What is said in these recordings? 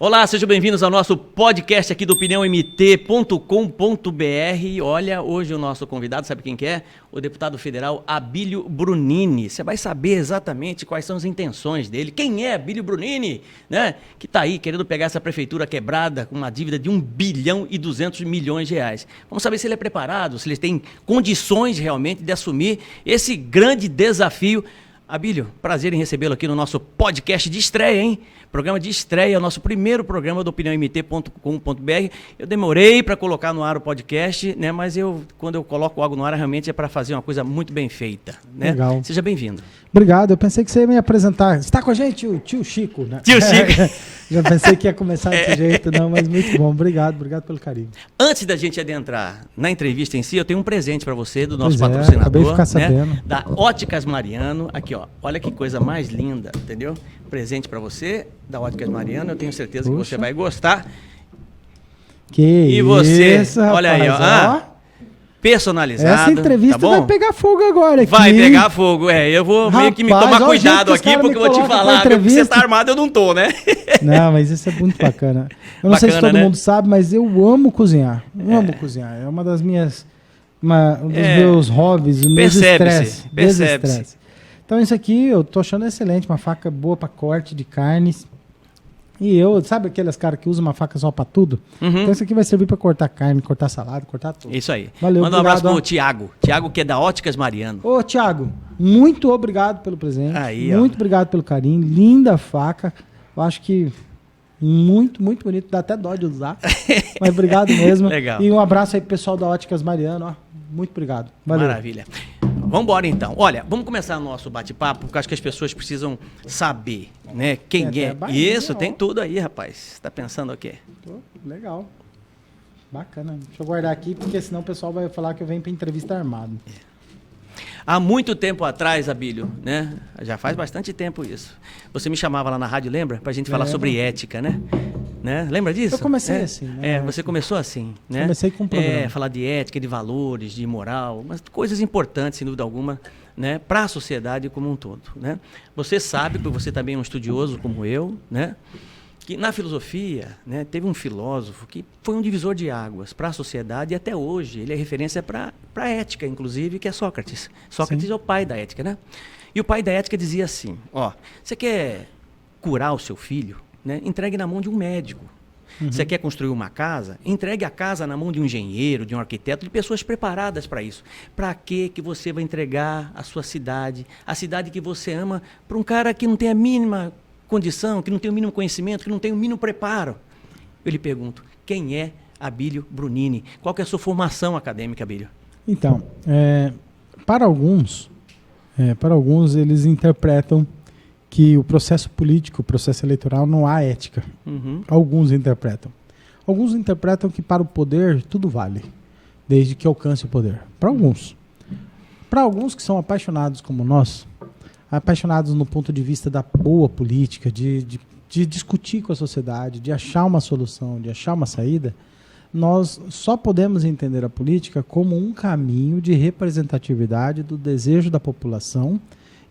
Olá, sejam bem-vindos ao nosso podcast aqui do opiniãomt.com.br. Olha, hoje o nosso convidado, sabe quem que é? O deputado federal Abílio Brunini. Você vai saber exatamente quais são as intenções dele. Quem é Abílio Brunini, né? Que está aí querendo pegar essa prefeitura quebrada com uma dívida de 1 bilhão e 200 milhões de reais. Vamos saber se ele é preparado, se ele tem condições realmente de assumir esse grande desafio. Abílio, prazer em recebê-lo aqui no nosso podcast de estreia, hein? Programa de estreia, nosso primeiro programa do opiniãomt.com.br. Eu demorei para colocar no ar o podcast, né? Mas quando eu coloco algo no ar, realmente é para fazer uma coisa muito bem feita, né? Legal. Seja bem-vindo. Obrigado, eu pensei que você ia me apresentar. Está com a gente o tio Chico, né? Tio Chico. Já pensei que ia começar desse jeito, não, mas muito bom. Obrigado pelo carinho. Antes da gente adentrar na entrevista em si, eu tenho um presente para você do nosso Acabei patrocinador, de ficar sabendo. né? Da Óticas Mariano. Aqui, ó. Olha que coisa mais linda, entendeu? Presente para você da Óticas Mariano. Eu tenho certeza que você vai gostar. E você, isso, olha aí, ó. Personalizado. Essa entrevista tá bom? vai pegar fogo agora aqui. Vai pegar fogo, eu vou meio que me tomar cuidado aqui, porque eu vou te falar que você tá armado, eu não tô, né? Não, mas isso é muito bacana. Eu não sei se todo mundo sabe, mas eu amo cozinhar. Amo cozinhar. É uma das minhas... um dos meus hobbies, o meu estresse. Percebe-se. Então isso aqui eu tô achando excelente, uma faca boa para corte de carnes. E sabe aqueles caras que usam uma faca só para tudo? Uhum. Então isso aqui vai servir para cortar carne, cortar salada, cortar tudo. Isso aí. Valeu, manda um abraço pro Tiago. Tiago, que é da Óticas Mariano. Ô, Tiago, muito obrigado pelo presente. Aí, muito obrigado pelo carinho. Linda faca. Eu acho que muito, muito bonito. Dá até dó de usar. Mas obrigado mesmo. Legal. E um abraço aí pro pessoal da Óticas Mariano. Ó. Muito obrigado. Valeu. Maravilha. Vamos embora então. Olha, vamos começar o nosso bate-papo, porque acho que as pessoas precisam saber, né? Quem é. Isso, tem tudo aí, rapaz. Você tá pensando o quê? Legal. Bacana. Deixa eu guardar aqui, porque senão o pessoal vai falar que eu venho para entrevista armado. Há muito tempo atrás, Abílio, né? Já faz bastante tempo isso. Você me chamava lá na rádio, lembra? Pra gente falar sobre ética, né? Lembra disso? Eu comecei assim, né? Você começou assim, né? Comecei com um programa. Falar de ética, de valores, de moral, mas coisas importantes, sem dúvida alguma, né? Para a sociedade como um todo, né? Você sabe, porque você também é um estudioso como eu, né? Que na filosofia, né, teve um filósofo que foi um divisor de águas para a sociedade e até hoje ele é referência para a ética, inclusive, que é Sócrates. Sócrates Sim. é o pai da ética, né? E o pai da ética dizia assim, você quer curar o seu filho, né? Entregue na mão de um médico. Uhum. Você quer construir uma casa? Entregue a casa na mão de um engenheiro, de um arquiteto, de pessoas preparadas para isso. Para que você vai entregar a sua cidade, a cidade que você ama, para um cara que não tem a mínima condição, que não tem o mínimo conhecimento, que não tem o mínimo preparo? Eu lhe pergunto, quem é Abílio Brunini? Qual que é a sua formação acadêmica, Abílio? Então, para alguns eles interpretam que o processo político, o processo eleitoral, não há ética. Uhum. Alguns interpretam. Alguns interpretam que para o poder tudo vale, desde que alcance o poder. Para alguns. Para alguns que são apaixonados como nós, apaixonados no ponto de vista da boa política, de discutir com a sociedade, de achar uma solução, de achar uma saída, nós só podemos entender a política como um caminho de representatividade do desejo da população,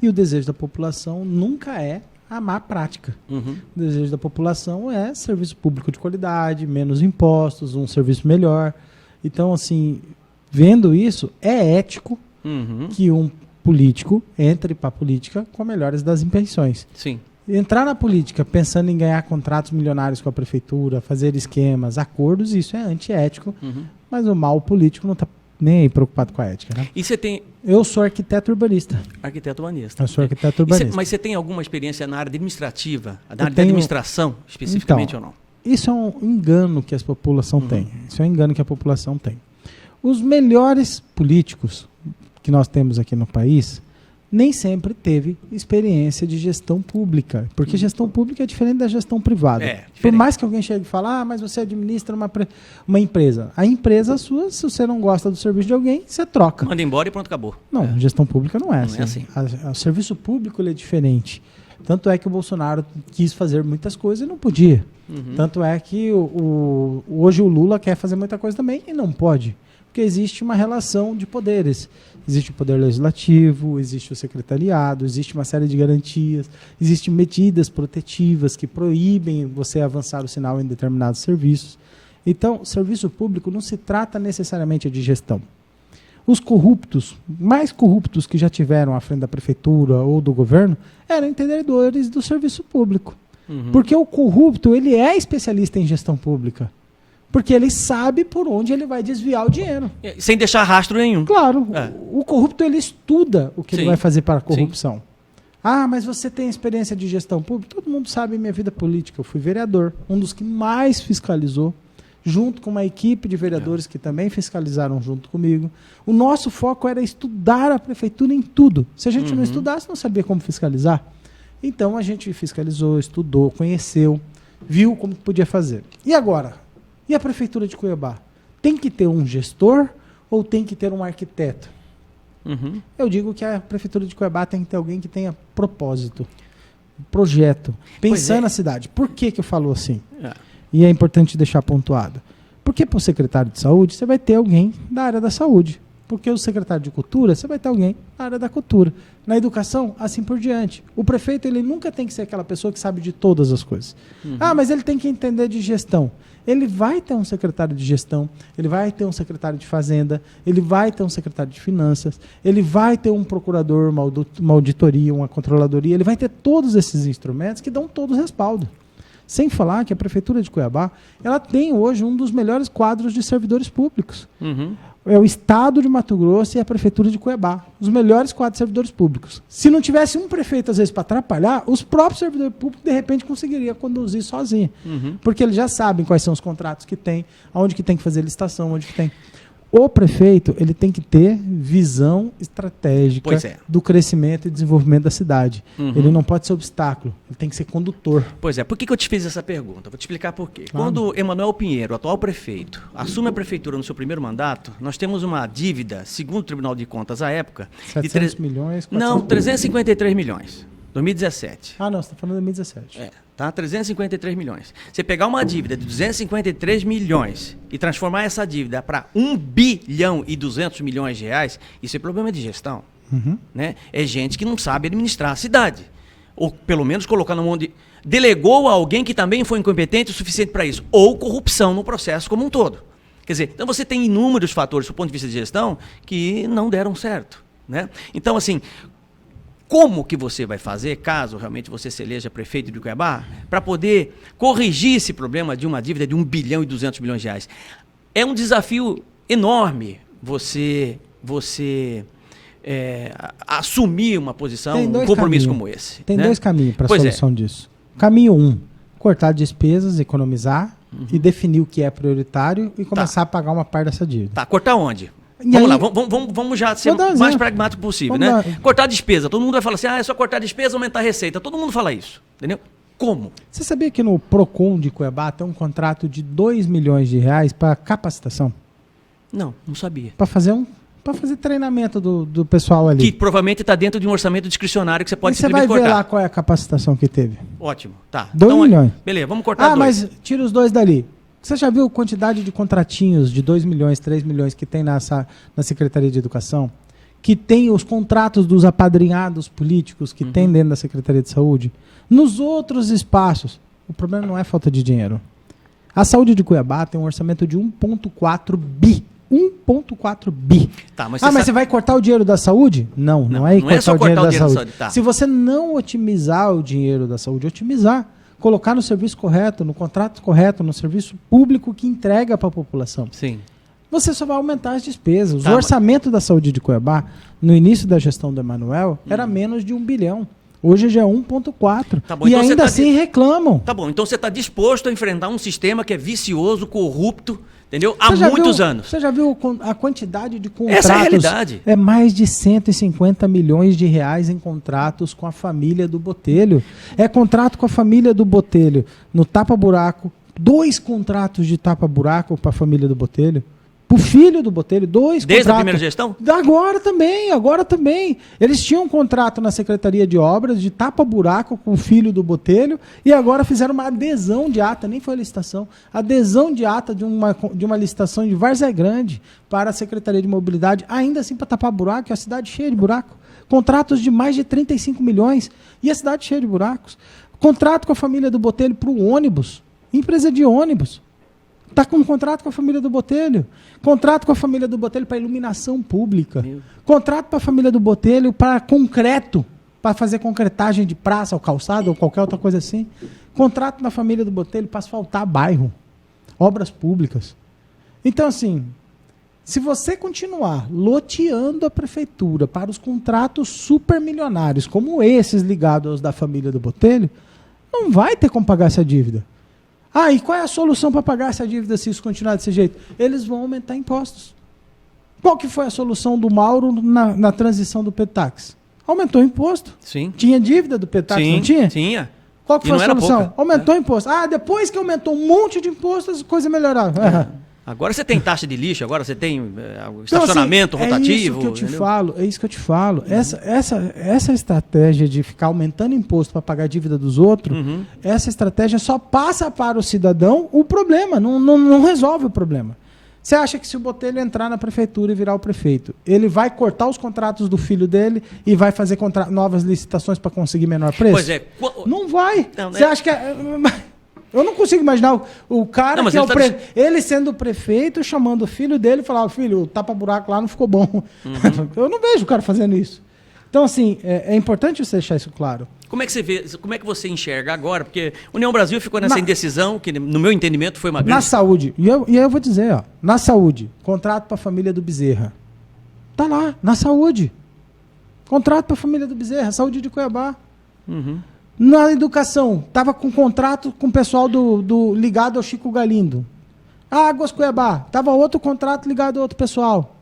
e o desejo da população nunca é a má prática. Uhum. O desejo da população é serviço público de qualidade, menos impostos, um serviço melhor. Então, assim, vendo isso, é ético que um político entre para a política com a melhores das intenções. Sim. Entrar na política pensando em ganhar contratos milionários com a prefeitura, fazer esquemas, acordos, isso é antiético, mas o mal político não está nem aí preocupado com a ética, né? E você tem... Eu sou arquiteto urbanista. Arquiteto urbanista. Eu sou arquiteto urbanista. Mas você tem alguma experiência na área administrativa? Na área de administração, especificamente, ou não? Isso é um engano que a população tem. Isso é um engano que a população tem. Os melhores políticos que nós temos aqui no país nem sempre teve experiência de gestão pública, porque gestão pública é diferente da gestão privada. Por mais que alguém chegue e fale, mas você administra uma empresa. A empresa sua, se você não gosta do serviço de alguém, você troca. Manda embora e pronto, acabou. Não, gestão pública não é assim. Não é assim. O serviço público ele é diferente. Tanto é que o Bolsonaro quis fazer muitas coisas e não podia. Tanto é que hoje o Lula quer fazer muita coisa também e não pode. Porque existe uma relação de poderes. existe o poder legislativo, existe o secretariado, existe uma série de garantias, existem medidas protetivas que proíbem você avançar o sinal em determinados serviços. Então, serviço público não se trata necessariamente de gestão. Os corruptos, mais corruptos que já tiveram à frente da prefeitura ou do governo, eram entendedores do serviço público. Porque o corrupto, ele é especialista em gestão pública. Porque ele sabe por onde ele vai desviar o dinheiro. Sem deixar rastro nenhum. Claro, o corrupto, ele estuda o que ele vai fazer para a corrupção. Sim. Ah, mas você tem experiência de gestão pública? Todo mundo sabe minha vida política. Eu fui vereador, um dos que mais fiscalizou, junto com uma equipe de vereadores que também fiscalizaram junto comigo. O nosso foco era estudar a prefeitura em tudo. Se a gente não estudasse, não sabia como fiscalizar. Então a gente fiscalizou, estudou, conheceu, viu como podia fazer. E agora? E a prefeitura de Cuiabá? Tem que ter um gestor ou tem que ter um arquiteto? Eu digo que a prefeitura de Cuiabá tem que ter alguém que tenha propósito, projeto, pensando na cidade. Por que eu falo assim? E é importante deixar pontuado. Porque para o secretário de saúde, você vai ter alguém da área da saúde. Porque o secretário de cultura, você vai ter alguém da área da cultura. Na educação, assim por diante. O prefeito, ele nunca tem que ser aquela pessoa que sabe de todas as coisas. Ah, mas ele tem que entender de gestão. Ele vai ter um secretário de gestão, ele vai ter um secretário de fazenda, ele vai ter um secretário de finanças, ele vai ter um procurador, uma auditoria, uma controladoria, ele vai ter todos esses instrumentos que dão todo o respaldo. Sem falar que a Prefeitura de Cuiabá, ela tem hoje um dos melhores quadros de servidores públicos. É o Estado de Mato Grosso e a Prefeitura de Cuiabá. Os melhores quadros de servidores públicos. Se não tivesse um prefeito, às vezes, para atrapalhar, os próprios servidores públicos, de repente, conseguiriam conduzir sozinho. Porque eles já sabem quais são os contratos que tem, aonde que tem que fazer licitação, onde que tem. O prefeito, ele tem que ter visão estratégica do crescimento e desenvolvimento da cidade. Ele não pode ser obstáculo, ele tem que ser condutor. Pois é, por que eu te fiz essa pergunta? Vou te explicar por quê. Quando Emanuel Pinheiro, atual prefeito, assume a prefeitura no seu primeiro mandato, nós temos uma dívida, segundo o Tribunal de Contas à época... 700 milhões? 400 não, 353 milhões. 2017. Ah, não, você está falando de 2017. Tá? 353 milhões. Você pegar uma dívida de 253 milhões e transformar essa dívida para 1 bilhão e 200 milhões de reais, isso é problema de gestão. Né? É gente que não sabe administrar a cidade. Ou pelo menos colocar na mão de... Delegou a alguém que também foi incompetente o suficiente para isso. Ou corrupção no processo como um todo. Quer dizer, então você tem inúmeros fatores do ponto de vista de gestão que não deram certo. Né? Então, assim... Como que você vai fazer, caso realmente você se eleja prefeito de Cuiabá, para poder corrigir esse problema de uma dívida de 1 bilhão e 200 milhões de reais? É um desafio enorme você assumir uma posição, um compromisso como esse. Tem dois caminhos para a solução disso. Caminho 1, cortar despesas, economizar e definir o que é prioritário e começar a pagar uma parte dessa dívida. Tá, cortar onde? Vamos lá, vamos já ser o mais pragmático possível, né? Cortar a despesa. Todo mundo vai falar assim, é só cortar a despesa, aumentar a receita. Todo mundo fala isso, entendeu? Como? Você sabia que no Procon de Cuiabá tem um contrato de 2 milhões de reais para capacitação? Não sabia. Para fazer treinamento do pessoal ali. Que provavelmente está dentro de um orçamento discricionário que você pode simplesmente cortar. Você vai ver lá qual é a capacitação que teve. Ótimo, tá. 2 milhões. Beleza, vamos cortar 2. Mas tira os 2 dali. Você já viu a quantidade de contratinhos de 2 milhões, 3 milhões que tem na Secretaria de Educação? Que tem os contratos dos apadrinhados políticos que tem dentro da Secretaria de Saúde? Nos outros espaços, o problema não é falta de dinheiro. A saúde de Cuiabá tem um orçamento de 1,4 bi. 1,4 bi. Tá, mas você vai cortar o dinheiro da saúde? Não é cortar o dinheiro da saúde. Tá. Se você não otimizar o dinheiro da saúde, colocar no serviço correto, no contrato correto, no serviço público que entrega para a população. Sim. Você só vai aumentar as despesas. O orçamento da saúde de Cuiabá, no início da gestão do Emanuel, era menos de 1 bilhão. Hoje já é 1,4. Tá bom, e então ainda assim reclamam. Tá bom, então você está disposto a enfrentar um sistema que é vicioso, corrupto, entendeu? Há muitos anos. Você já viu a quantidade de contratos? Essa é a realidade. É mais de 150 milhões de reais em contratos com a família do Botelho. É contrato com a família do Botelho no tapa-buraco, 2 contratos de tapa-buraco para a família do Botelho. Pro filho do Botelho, 2 Desde contratos. a primeira gestão? Agora também. Eles tinham um contrato na Secretaria de Obras de tapa-buraco com o filho do Botelho e agora fizeram uma adesão de ata, nem foi licitação, adesão de ata de uma licitação de Várzea Grande para a Secretaria de Mobilidade, ainda assim para tapar buraco, e a cidade cheia de buraco. Contratos de mais de 35 milhões e a cidade cheia de buracos. Contrato com a família do Botelho para o ônibus, empresa de ônibus. Está com um contrato com a família do Botelho. Contrato com a família do Botelho para iluminação pública. Contrato para a família do Botelho para concreto, para fazer concretagem de praça ou calçada ou qualquer outra coisa assim. Contrato na família do Botelho para asfaltar bairro, obras públicas. Então, assim, se você continuar loteando a prefeitura para os contratos supermilionários, como esses ligados aos da família do Botelho, não vai ter como pagar essa dívida. Ah, e qual é a solução para pagar essa dívida se isso continuar desse jeito? Eles vão aumentar impostos. Qual que foi a solução do Mauro na transição do Petax? Aumentou o imposto. Sim. Tinha dívida do Petax, Sim, não tinha? Tinha. Qual que E foi não a era solução? pouca. Aumentou o imposto. Ah, depois que aumentou um monte de impostos, as coisas melhoraram. Agora você tem taxa de lixo, agora você tem Então, estacionamento assim, rotativo. É isso que eu te entendeu? falo, é isso que eu te falo. Essa estratégia de ficar aumentando imposto para pagar a dívida dos outros, essa estratégia só passa para o cidadão o problema, não resolve o problema. Você acha que se o Botelho entrar na prefeitura e virar o prefeito, ele vai cortar os contratos do filho dele e vai fazer novas licitações para conseguir menor preço? Pois é. Não vai. Não, Você acha que... Eu não consigo imaginar o cara Não, mas que é ele ele sendo prefeito, chamando o filho dele e falar, filho, o tapa-buraco lá não ficou bom. Eu não vejo o cara fazendo isso. Então, assim, é importante você deixar isso claro. Como é que você vê, como é que você enxerga agora? Porque União Brasil ficou nessa indecisão, que no meu entendimento foi uma grande... Na saúde, e aí eu vou dizer, ó, na saúde, contrato para a família do Bezerra. Tá lá, na saúde. Contrato para a família do Bezerra, saúde de Cuiabá. Na educação, estava com contrato com o pessoal ligado ao Chico Galindo. Águas Cuiabá, estava outro contrato ligado a outro pessoal.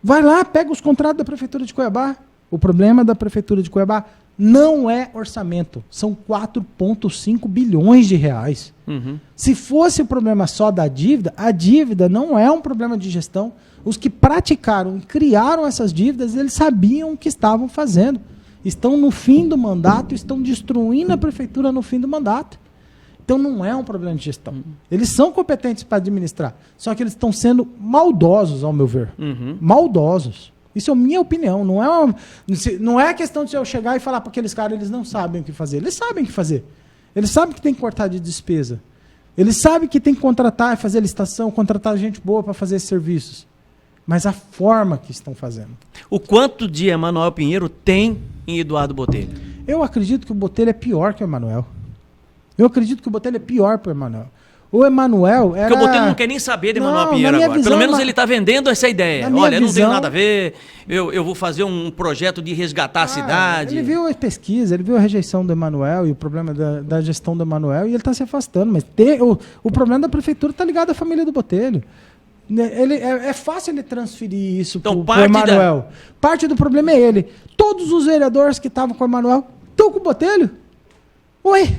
Vai lá, pega os contratos da Prefeitura de Cuiabá. O problema da Prefeitura de Cuiabá não é orçamento, são 4,5 bilhões de reais. Se fosse o problema só da dívida, a dívida não é um problema de gestão. Os que praticaram e criaram essas dívidas, eles sabiam o que estavam fazendo. Estão no fim do mandato, estão destruindo a prefeitura no fim do mandato. Então não é um problema de gestão. Eles são competentes para administrar, só que eles estão sendo maldosos, ao meu ver. Maldosos. Isso é a minha opinião. Não é questão de eu chegar e falar para aqueles caras, eles não sabem o que fazer. Eles sabem o que fazer. Eles sabem que tem que cortar de despesa. Eles sabem que tem que contratar, fazer licitação, contratar gente boa para fazer esses serviços. Mas a forma que estão fazendo. O quanto de Emanuel Pinheiro tem em Eduardo Botelho? Eu acredito que o Botelho é pior que o Emanuel. Eu acredito que o Botelho é pior que o Emanuel. O Emanuel era... Porque o Botelho não quer nem saber de Emanuel Pinheiro agora. Visão, Pelo menos ele está vendendo essa ideia. Olha, eu não tenho visão, nada a ver, eu vou fazer um projeto de resgatar a cidade. Ele viu a pesquisa, ele viu a rejeição do Emanuel e o problema da gestão do Emanuel e ele está se afastando. Mas o problema da prefeitura está ligado à família do Botelho. É fácil ele transferir isso então, para o Emanuel. Parte do problema é ele. Todos os vereadores que estavam com o Emanuel estão com o Botelho. Oi!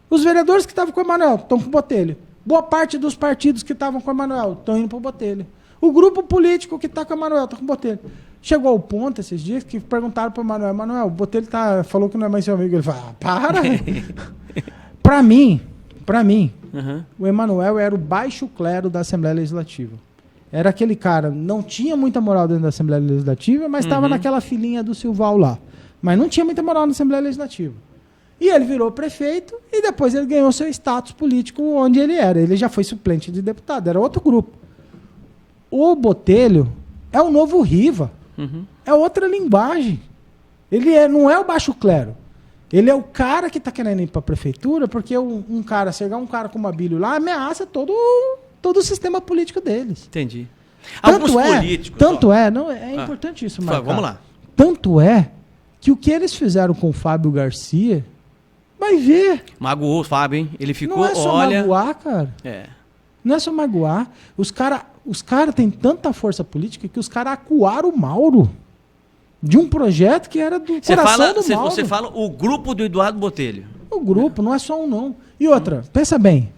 Os vereadores que estavam com o Emanuel estão com o Botelho. Boa parte dos partidos que estavam com o Emanuel estão indo para o Botelho. O grupo político que está com o Emanuel está com o Botelho. Chegou ao ponto esses dias que perguntaram para o Emanuel, Emanuel, o Botelho falou que não é mais seu amigo. Ele falou, para! Para mim, o Emanuel era o baixo clero da Assembleia Legislativa. Era aquele cara, não tinha muita moral dentro da Assembleia Legislativa, mas estava naquela filinha do Silval lá. Mas não tinha muita moral na Assembleia Legislativa. E ele virou prefeito e depois ele ganhou seu status político onde ele era. Ele já foi suplente de deputado, era outro grupo. O Botelho é o novo Riva. É outra linguagem. Ele não é o baixo clero. Ele é o cara que está querendo ir para a prefeitura porque chegar um cara como Abílio lá ameaça todo o sistema político deles. Entendi. Alguns políticos... É importante isso, Marcos. Vamos lá. Tanto é que o que eles fizeram com o Fábio Garcia... Vai ver. Magoou o Fábio, hein? Ele ficou, não é só magoar, cara. É. Não é só magoar. Os cara têm tanta força política que os caras acuaram o Mauro de um projeto que era do coração do Mauro. Você fala o grupo do Eduardo Botelho. O grupo, não é só um, não. E outra, pensa bem.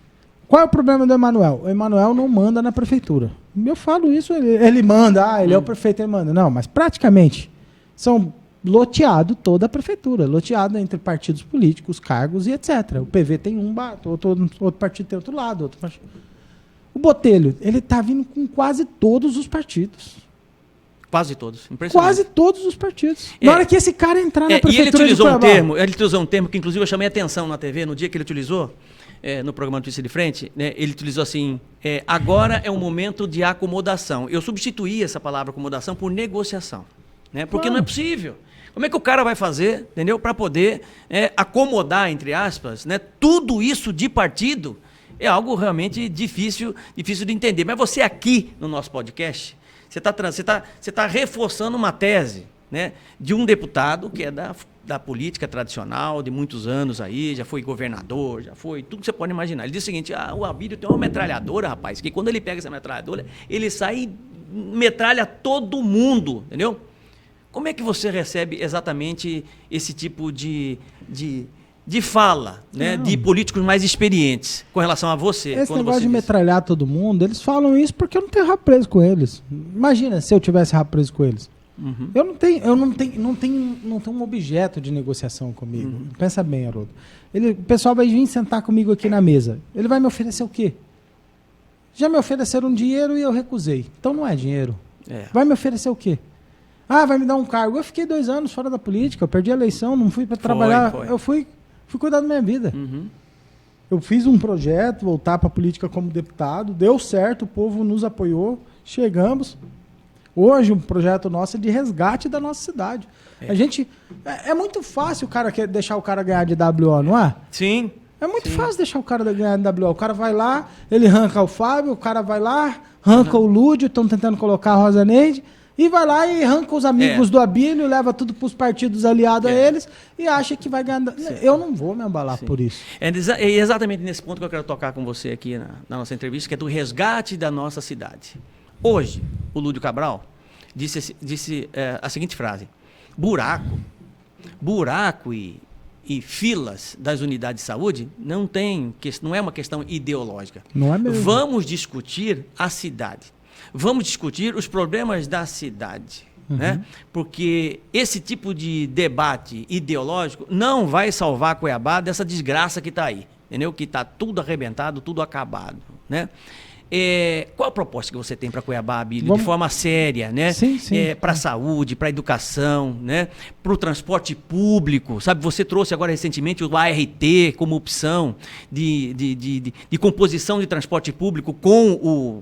Qual é o problema do Emanuel? O Emanuel não manda na prefeitura. Eu falo isso, ele manda, ele é o prefeito, ele manda. Não, mas praticamente são loteado toda a prefeitura, loteado entre partidos políticos, cargos e etc. O PV tem um, outro partido tem outro lado. Outro partido. O Botelho, ele está vindo com quase todos os partidos. Quase todos. Impressionante. Quase todos os partidos. Na hora que esse cara entrar na prefeitura e ele utilizou de Cuiabá, ele utilizou um termo que, inclusive, eu chamei a atenção na TV, no dia que ele utilizou, no programa Notícia de Frente, né, ele utilizou assim, agora é um momento de acomodação. Eu substituí essa palavra acomodação por negociação. Né, porque não é possível. Como é que o cara vai fazer, entendeu, para poder acomodar, entre aspas, né, tudo isso de partido? É algo realmente difícil de entender. Mas você aqui no nosso podcast, você tá reforçando uma tese, né, de um deputado que é da política tradicional, de muitos anos aí, já foi governador, já foi tudo que você pode imaginar. Ele diz o seguinte, o Abílio tem uma metralhadora, rapaz, que quando ele pega essa metralhadora, ele sai e metralha todo mundo, entendeu? Como é que você recebe exatamente esse tipo de fala, né, de políticos mais experientes com relação a você? Esse negócio de metralhar todo mundo, eles falam isso porque eu não tenho rabo preso com eles. Imagina se eu tivesse rabo preso com eles. Uhum. Eu não tenho um objeto de negociação comigo. Uhum. Pensa bem, Haroldo. O pessoal vai vir sentar comigo aqui na mesa. Ele vai me oferecer o quê? Já me ofereceram dinheiro e eu recusei. Então não é dinheiro. Vai me oferecer o quê? Vai me dar um cargo. Eu fiquei 2 anos fora da política, eu perdi a eleição, não fui para trabalhar. Eu fui cuidar da minha vida. Uhum. Eu fiz um projeto, voltar para a política como deputado, deu certo, o povo nos apoiou, chegamos. Hoje, um projeto nosso é de resgate da nossa cidade. A gente... É muito fácil deixar o cara ganhar de WO, não é? Sim. É muito fácil deixar o cara ganhar de WO. O cara vai lá, ele arranca o Fábio, o cara vai lá, arranca o Lúdio, estão tentando colocar a Rosa Neide, e vai lá e arranca os amigos do Abílio, leva tudo para os partidos aliados a eles e acha que vai ganhar. Sim. Eu não vou me embalar por isso. É exatamente nesse ponto que eu quero tocar com você aqui na nossa entrevista, que é do resgate da nossa cidade. Hoje, o Lúdio Cabral disse a seguinte frase: buraco e filas das unidades de saúde não é uma questão ideológica. Não é mesmo. Vamos discutir a cidade. Vamos discutir os problemas da cidade. Né? Porque esse tipo de debate ideológico não vai salvar Cuiabá dessa desgraça que está aí. Entendeu? Que está tudo arrebentado, tudo acabado. Né? Qual a proposta que você tem para Cuiabá, Abílio, de forma séria, né? Sim. Para a saúde, para a educação, né? Para o transporte público, sabe? Você trouxe agora recentemente o ART como opção de composição de transporte público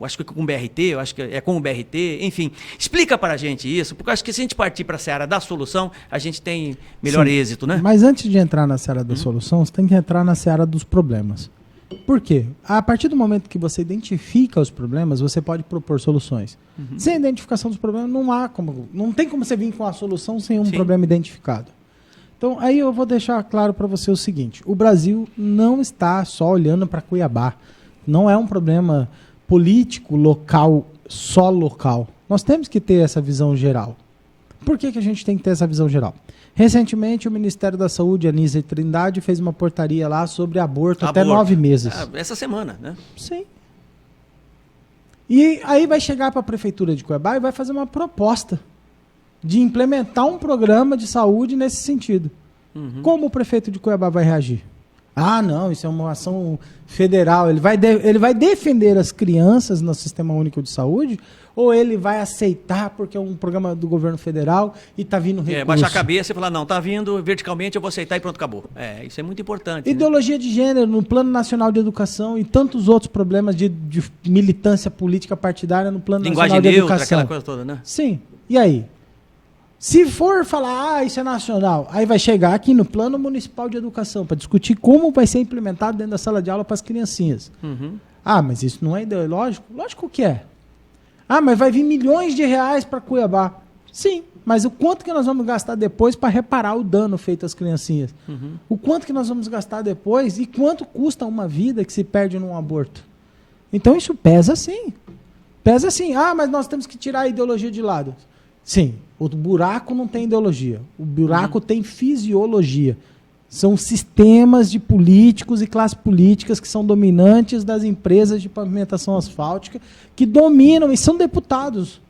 acho que com o BRT, eu acho que é com o BRT, enfim. Explica para a gente isso, porque eu acho que se a gente partir para a seara da solução, a gente tem melhor êxito, né? Mas antes de entrar na seara da solução, você tem que entrar na seara dos problemas. Por quê? A partir do momento que você identifica os problemas, você pode propor soluções. Sem a identificação dos problemas, não tem como você vir com a solução sem um problema identificado. Então, aí eu vou deixar claro para você o seguinte: o Brasil não está só olhando para Cuiabá. Não é um problema político, local, só local. Nós temos que ter essa visão geral. Por que a gente tem que ter essa visão geral? Recentemente, o Ministério da Saúde, Anísia Trindade, fez uma portaria lá sobre aborto até 9 meses. Essa semana, né? Sim. E aí vai chegar para a Prefeitura de Cuiabá e vai fazer uma proposta de implementar um programa de saúde nesse sentido. Como o prefeito de Cuiabá vai reagir? Não, isso é uma ação federal. Ele vai defender as crianças no Sistema Único de Saúde, ou ele vai aceitar porque é um programa do governo federal e está vindo recurso? Baixar a cabeça e falar, não, está vindo verticalmente, eu vou aceitar e pronto, acabou. Isso é muito importante. Ideologia de gênero no Plano Nacional de Educação e tantos outros problemas de militância política partidária no Plano Nacional de Educação. Aquela coisa toda, né? Sim. E aí? Se for falar, isso é nacional, aí vai chegar aqui no Plano Municipal de Educação para discutir como vai ser implementado dentro da sala de aula para as criancinhas. Mas isso não é ideológico? Lógico que é. Mas vai vir milhões de reais para Cuiabá. Sim, mas o quanto que nós vamos gastar depois para reparar o dano feito às criancinhas? O quanto que nós vamos gastar depois e quanto custa uma vida que se perde num aborto? Então isso pesa sim. Pesa sim. Mas nós temos que tirar a ideologia de lado. Sim, o buraco não tem ideologia. O buraco tem fisiologia. São sistemas de políticos e classes políticas que são dominantes das empresas de pavimentação asfáltica, que dominam e são deputados.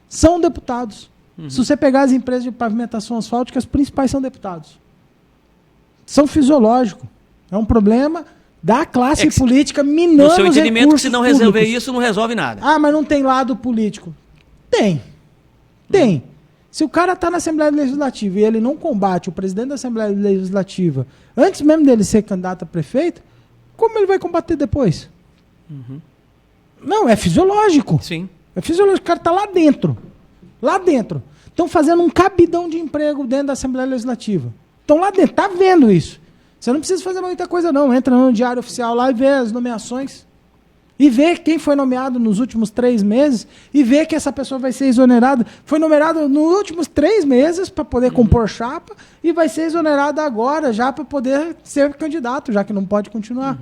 São deputados. Se você pegar as empresas de pavimentação asfáltica, as principais são deputados. São fisiológicos. É um problema da classe política minando os recursos. No seu entendimento, que se não resolver isso, não resolve nada. Ah, mas não tem lado político. Tem. Tem. Se o cara está na Assembleia Legislativa e ele não combate o presidente da Assembleia Legislativa, antes mesmo dele ser candidato a prefeito, como ele vai combater depois? Não, é fisiológico. Sim. É fisiológico. O cara está lá dentro. Lá dentro. Estão fazendo um cabidão de emprego dentro da Assembleia Legislativa. Estão lá dentro. Está vendo isso. Você não precisa fazer muita coisa, não. Entra no Diário Oficial lá e vê as nomeações. E vê quem foi nomeado nos últimos 3 meses e vê que essa pessoa vai ser exonerada. Foi nomeado nos últimos 3 meses para poder compor chapa e vai ser exonerada agora já para poder ser candidato, já que não pode continuar.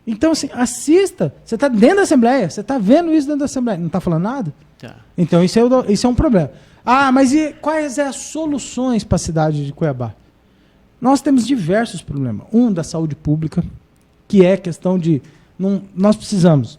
Então, assim, assista. Você está dentro da Assembleia, você está vendo isso dentro da Assembleia. Não está falando nada? Tá. Então, isso é um problema. Ah, mas e quais são as soluções para a cidade de Cuiabá? Nós temos diversos problemas. Um, da saúde pública, que é questão de... nós precisamos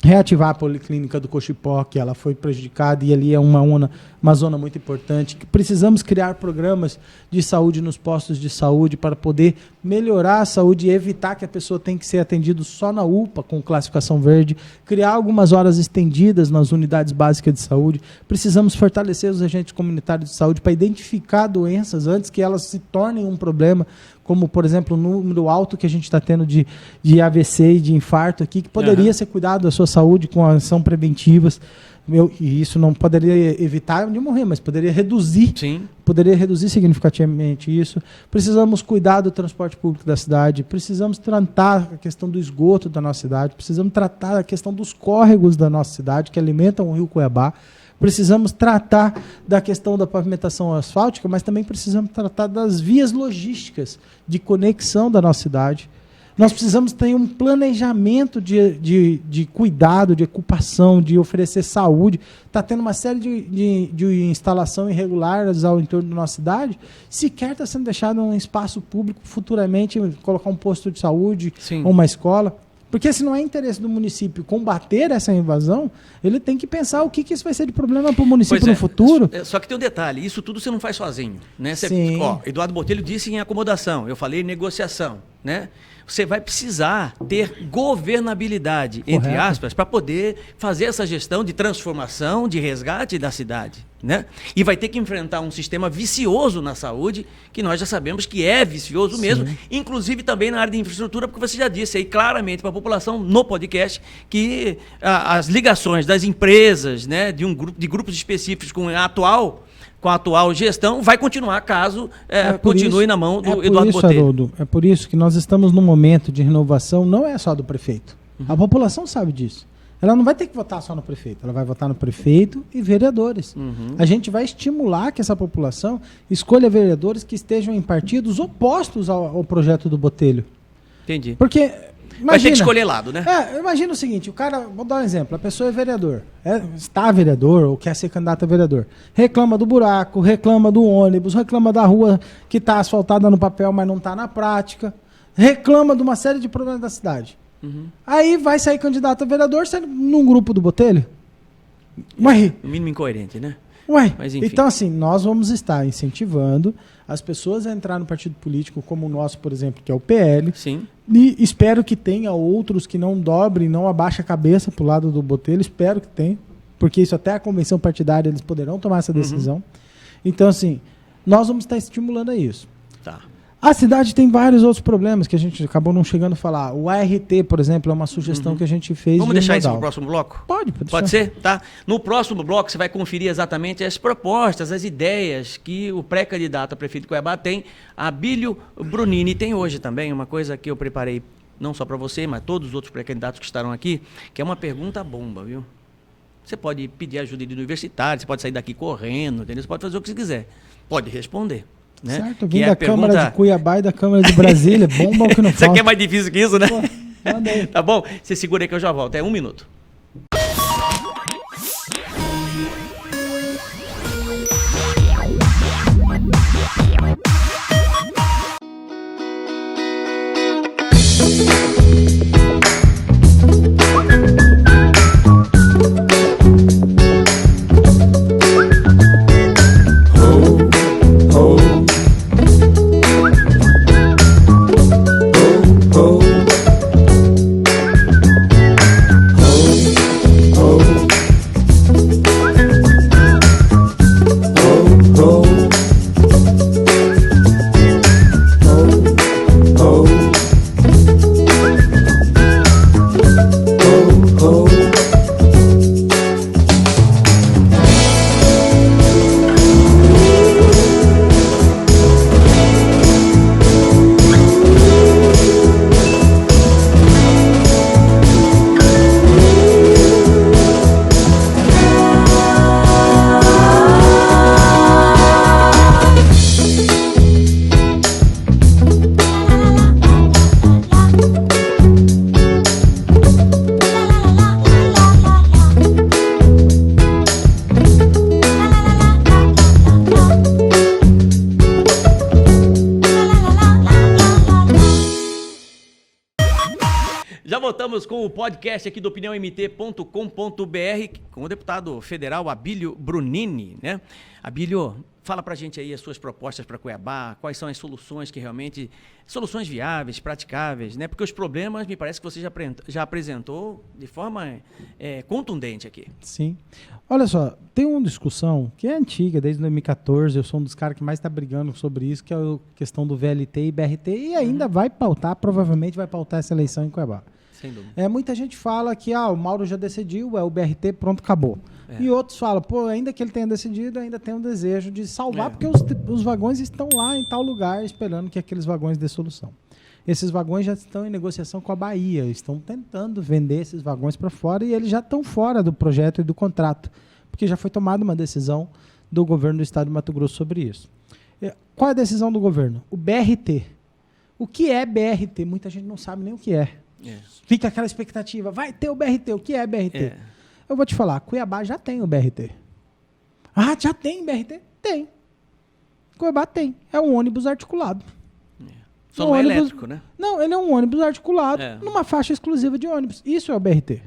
reativar a Policlínica do Cochipó, que ela foi prejudicada e ali é uma zona muito importante. Que precisamos criar programas de saúde nos postos de saúde para poder melhorar a saúde e evitar que a pessoa tenha que ser atendida só na UPA com classificação verde. Criar algumas horas estendidas nas unidades básicas de saúde. Precisamos fortalecer os agentes comunitários de saúde para identificar doenças antes que elas se tornem um problema, como, por exemplo, o número alto que a gente está tendo de AVC e de infarto aqui, que poderia ser cuidado da sua saúde com ação preventivas. E isso não poderia evitar de morrer, mas poderia reduzir. Sim. Poderia reduzir significativamente isso. Precisamos cuidar do transporte público da cidade, precisamos tratar a questão do esgoto da nossa cidade, precisamos tratar a questão dos córregos da nossa cidade, que alimentam o rio Cuiabá. Precisamos tratar da questão da pavimentação asfáltica, mas também precisamos tratar das vias logísticas de conexão da nossa cidade. Nós precisamos ter um planejamento de cuidado, de ocupação, de oferecer saúde. Está tendo uma série de instalação irregulares ao entorno da nossa cidade. Sequer está sendo deixado um espaço público futuramente, colocar um posto de saúde. Sim. Ou uma escola. Porque se não é interesse do município combater essa invasão, ele tem que pensar o que isso vai ser de problema para o município no futuro. Só que tem um detalhe, isso tudo você não faz sozinho. Né? Sim. Eduardo Botelho disse em acomodação, eu falei em negociação. Né? Você vai precisar ter governabilidade, entre aspas, para poder fazer essa gestão de transformação, de resgate da cidade. Né? E vai ter que enfrentar um sistema vicioso na saúde, que nós já sabemos que é vicioso mesmo, inclusive também na área de infraestrutura, porque você já disse aí claramente para a população no podcast que as ligações das empresas, né, de grupos específicos com a atual gestão, vai continuar caso continue na mão do Eduardo Botelho. Haroldo, é por isso que nós estamos num momento de renovação, não é só do prefeito. A população sabe disso. Ela não vai ter que votar só no prefeito, ela vai votar no prefeito e vereadores. A gente vai estimular que essa população escolha vereadores que estejam em partidos opostos ao projeto do Botelho. Entendi. Porque... imagina, vai ter que escolher lado, né? Imagina o seguinte, o cara, vou dar um exemplo, a pessoa é vereador, está vereador ou quer ser candidato a vereador, reclama do buraco, reclama do ônibus, reclama da rua que está asfaltada no papel, mas não está na prática, reclama de uma série de problemas da cidade. Aí vai sair candidato a vereador num grupo do Botelho? Ué, no mínimo incoerente, né? Ué, mas, enfim. Então assim, nós vamos estar incentivando as pessoas a entrar no partido político como o nosso, por exemplo, que é o PL. Sim. E espero que tenha outros que não dobrem, não abaixem a cabeça pro lado do Botelho. Espero que tenha, porque isso até a convenção partidária eles poderão tomar essa decisão. Então assim, nós vamos estar estimulando a isso. Tá. A cidade tem vários outros problemas que a gente acabou não chegando a falar. O ART, por exemplo, é uma sugestão que a gente fez. Vamos deixar isso no próximo bloco? Pode ser? Tá. No próximo bloco você vai conferir exatamente as propostas, as ideias que o pré-candidato a prefeito de Cuiabá tem. Abílio Brunini tem hoje também uma coisa que eu preparei, não só para você, mas todos os outros pré-candidatos que estarão aqui, que é uma pergunta bomba, viu? Você pode pedir ajuda de universitário, você pode sair daqui correndo, entendeu? Você pode fazer o que você quiser. Pode responder. Né? Certo, vim da Câmara de Cuiabá e da Câmara de Brasília, bomba o que não falta. Isso aqui é mais difícil que isso, né? Pô, manda aí. Tá bom? Você segura aí que eu já volto. É 1 minuto. voltamos com o podcast aqui do opiniãomt.com.br com o deputado federal Abílio Brunini, né? Abílio, fala pra gente aí as suas propostas para Cuiabá, quais são as soluções que realmente, soluções viáveis, praticáveis, né? Porque os problemas, me parece que você já apresentou de forma contundente aqui. Sim. Olha só, tem uma discussão que é antiga, desde 2014, eu sou um dos caras que mais está brigando sobre isso, que é a questão do VLT e BRT, e ainda vai pautar, provavelmente vai pautar essa eleição em Cuiabá. Sem dúvida. Muita gente fala que o Mauro já decidiu, é o BRT, pronto, acabou. E outros falam, pô, ainda que ele tenha decidido, ainda tem um desejo de salvar, porque os vagões estão lá em tal lugar esperando que aqueles vagões dê solução. Esses vagões já estão em negociação com a Bahia, estão tentando vender esses vagões para fora e eles já estão fora do projeto e do contrato, porque já foi tomada uma decisão do governo do estado de Mato Grosso sobre isso. Qual é a decisão do governo? O BRT. O que é BRT? Muita gente não sabe nem o que é. Fica aquela expectativa, vai ter o BRT, o que é BRT? Eu vou te falar, Cuiabá já tem o BRT. Ah, já tem BRT? Tem. Cuiabá tem. É um ônibus articulado. Só não é elétrico, né? Não, ele é um ônibus articulado numa faixa exclusiva de ônibus. Isso é o BRT.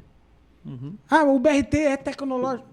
O BRT é tecnológico.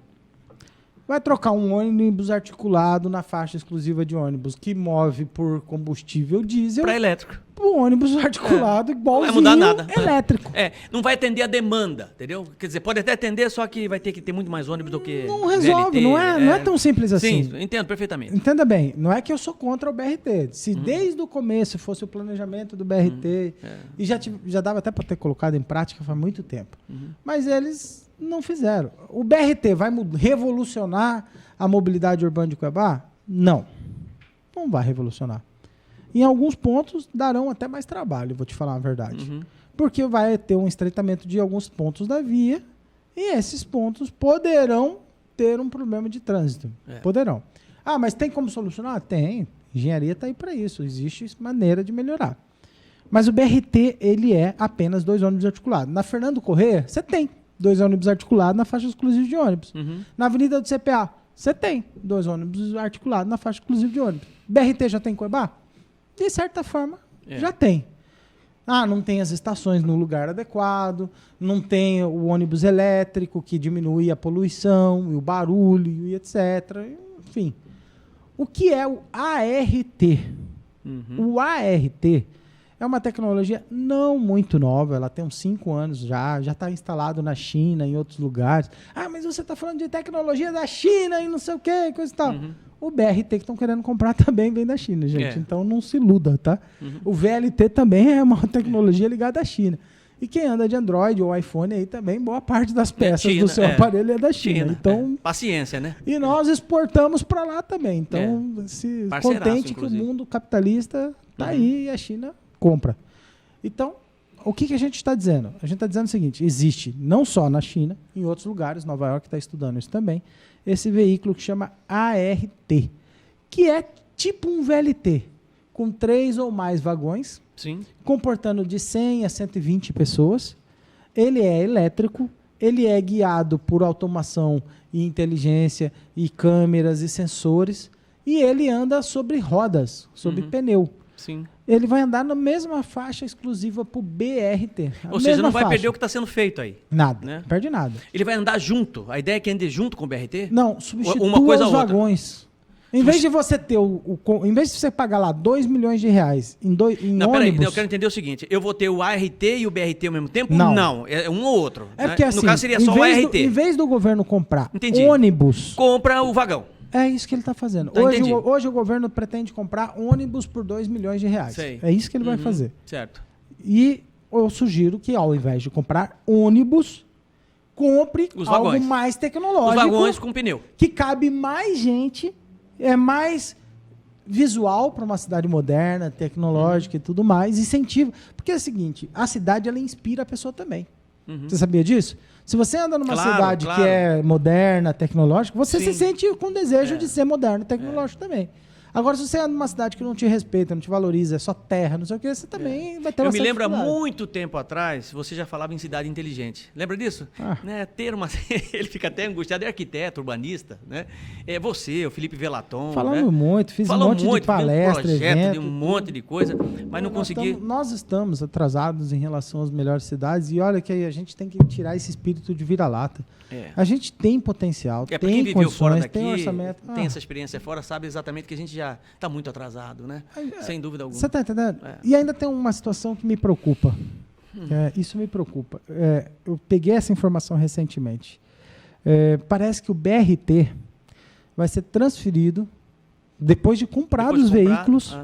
Vai trocar um ônibus articulado na faixa exclusiva de ônibus que move por combustível diesel para elétrico. Um ônibus articulado igualzinho não vai mudar nada. Elétrico. Não vai atender a demanda, entendeu? Quer dizer, pode até atender, só que vai ter que ter muito mais ônibus do que não resolve, VLT, não é tão simples assim. Sim, entendo perfeitamente. Entenda bem, não é que eu sou contra o BRT. Se desde o começo fosse o planejamento do BRT, e já dava até para ter colocado em prática faz muito tempo. Mas eles não fizeram. O BRT vai revolucionar a mobilidade urbana de Cuiabá? Não. Não vai revolucionar. Em alguns pontos darão até mais trabalho, vou te falar a verdade. Porque vai ter um estreitamento de alguns pontos da via e esses pontos poderão ter um problema de trânsito. Poderão. Mas tem como solucionar? Tem. Engenharia está aí para isso. Existe maneira de melhorar. Mas o BRT, ele é apenas 2 ônibus articulados. Na Fernando Corrêa, você tem 2 ônibus articulados na faixa exclusiva de ônibus. Na Avenida do CPA, você tem 2 ônibus articulados na faixa exclusiva de ônibus. BRT já tem em Cuiabá? De certa forma, já tem. Não tem as estações no lugar adequado, não tem o ônibus elétrico que diminui a poluição, e o barulho, e etc. Enfim. O que é o ART? O ART é uma tecnologia não muito nova, ela tem uns 5 anos já está instalado na China, em outros lugares. Mas você está falando de tecnologia da China e não sei o que, coisa e tal. O BRT que estão querendo comprar também vem da China, gente. Então não se iluda, tá? O VLT também é uma tecnologia ligada à China. E quem anda de Android ou iPhone aí também, boa parte das peças do seu aparelho é da China. Então, paciência, né? E nós exportamos para lá também. Então, se contente inclusive. Que o mundo capitalista está aí e a China compra. Então, o que a gente está dizendo? A gente está dizendo o seguinte, existe não só na China, em outros lugares, Nova York está estudando isso também, esse veículo que chama ART, que é tipo um VLT, com 3 ou mais vagões, comportando de 100 a 120 pessoas. Ele é elétrico, ele é guiado por automação e inteligência e câmeras e sensores, e ele anda sobre rodas, sobre pneu. Ele vai andar na mesma faixa exclusiva para o BRT. Ou seja, não vai perder o que está sendo feito aí. Nada, não perde nada. Ele vai andar junto? A ideia é que ande junto com o BRT? Não, substitua os vagões. Em vez de você ter em vez de você pagar lá 2 milhões de reais em ônibus... Peraí, eu quero entender o seguinte, eu vou ter o ART e o BRT ao mesmo tempo? Não, é um ou outro. Porque assim, no caso seria só o ART. Em vez do governo comprar ônibus... Compra o vagão. É isso que ele está fazendo. Hoje o governo pretende comprar ônibus por 2 milhões de reais. É isso que ele vai fazer. Certo. E eu sugiro que, ao invés de comprar ônibus, compre algo mais tecnológico. Os vagões com pneu. Que cabe mais gente, é mais visual para uma cidade moderna, tecnológica e tudo mais. Incentiva. Porque é o seguinte, a cidade ela inspira a pessoa também. Você sabia disso? Se você anda numa cidade que é moderna, tecnológica, você se sente com desejo de ser moderno e tecnológico também. Agora, se você é numa cidade que não te respeita, não te valoriza, é só terra, não sei o que, você também vai ter uma Eu me lembro há dificuldade. muito tempo atrás, você já falava em cidade inteligente. Lembra disso? Né, ter uma... Ele fica até angustiado, é arquiteto, urbanista, né? É você, o Felipe Velaton. Falamos né? muito, fiz um monte de palestra, de projeto, evento, de um monte de coisa, mas não consegui. Nós estamos atrasados em relação às melhores cidades e olha que a gente tem que tirar esse espírito de vira-lata. A gente tem potencial, Quem tem viveu fora condições, daqui, tem orçamento. tem essa experiência fora, sabe exatamente que a gente já está muito atrasado, né? Sem dúvida alguma. Você está entendendo? E ainda tem uma situação que me preocupa. Isso me preocupa. Eu peguei essa informação recentemente. Parece que o BRT vai ser transferido, depois de comprados os veículos,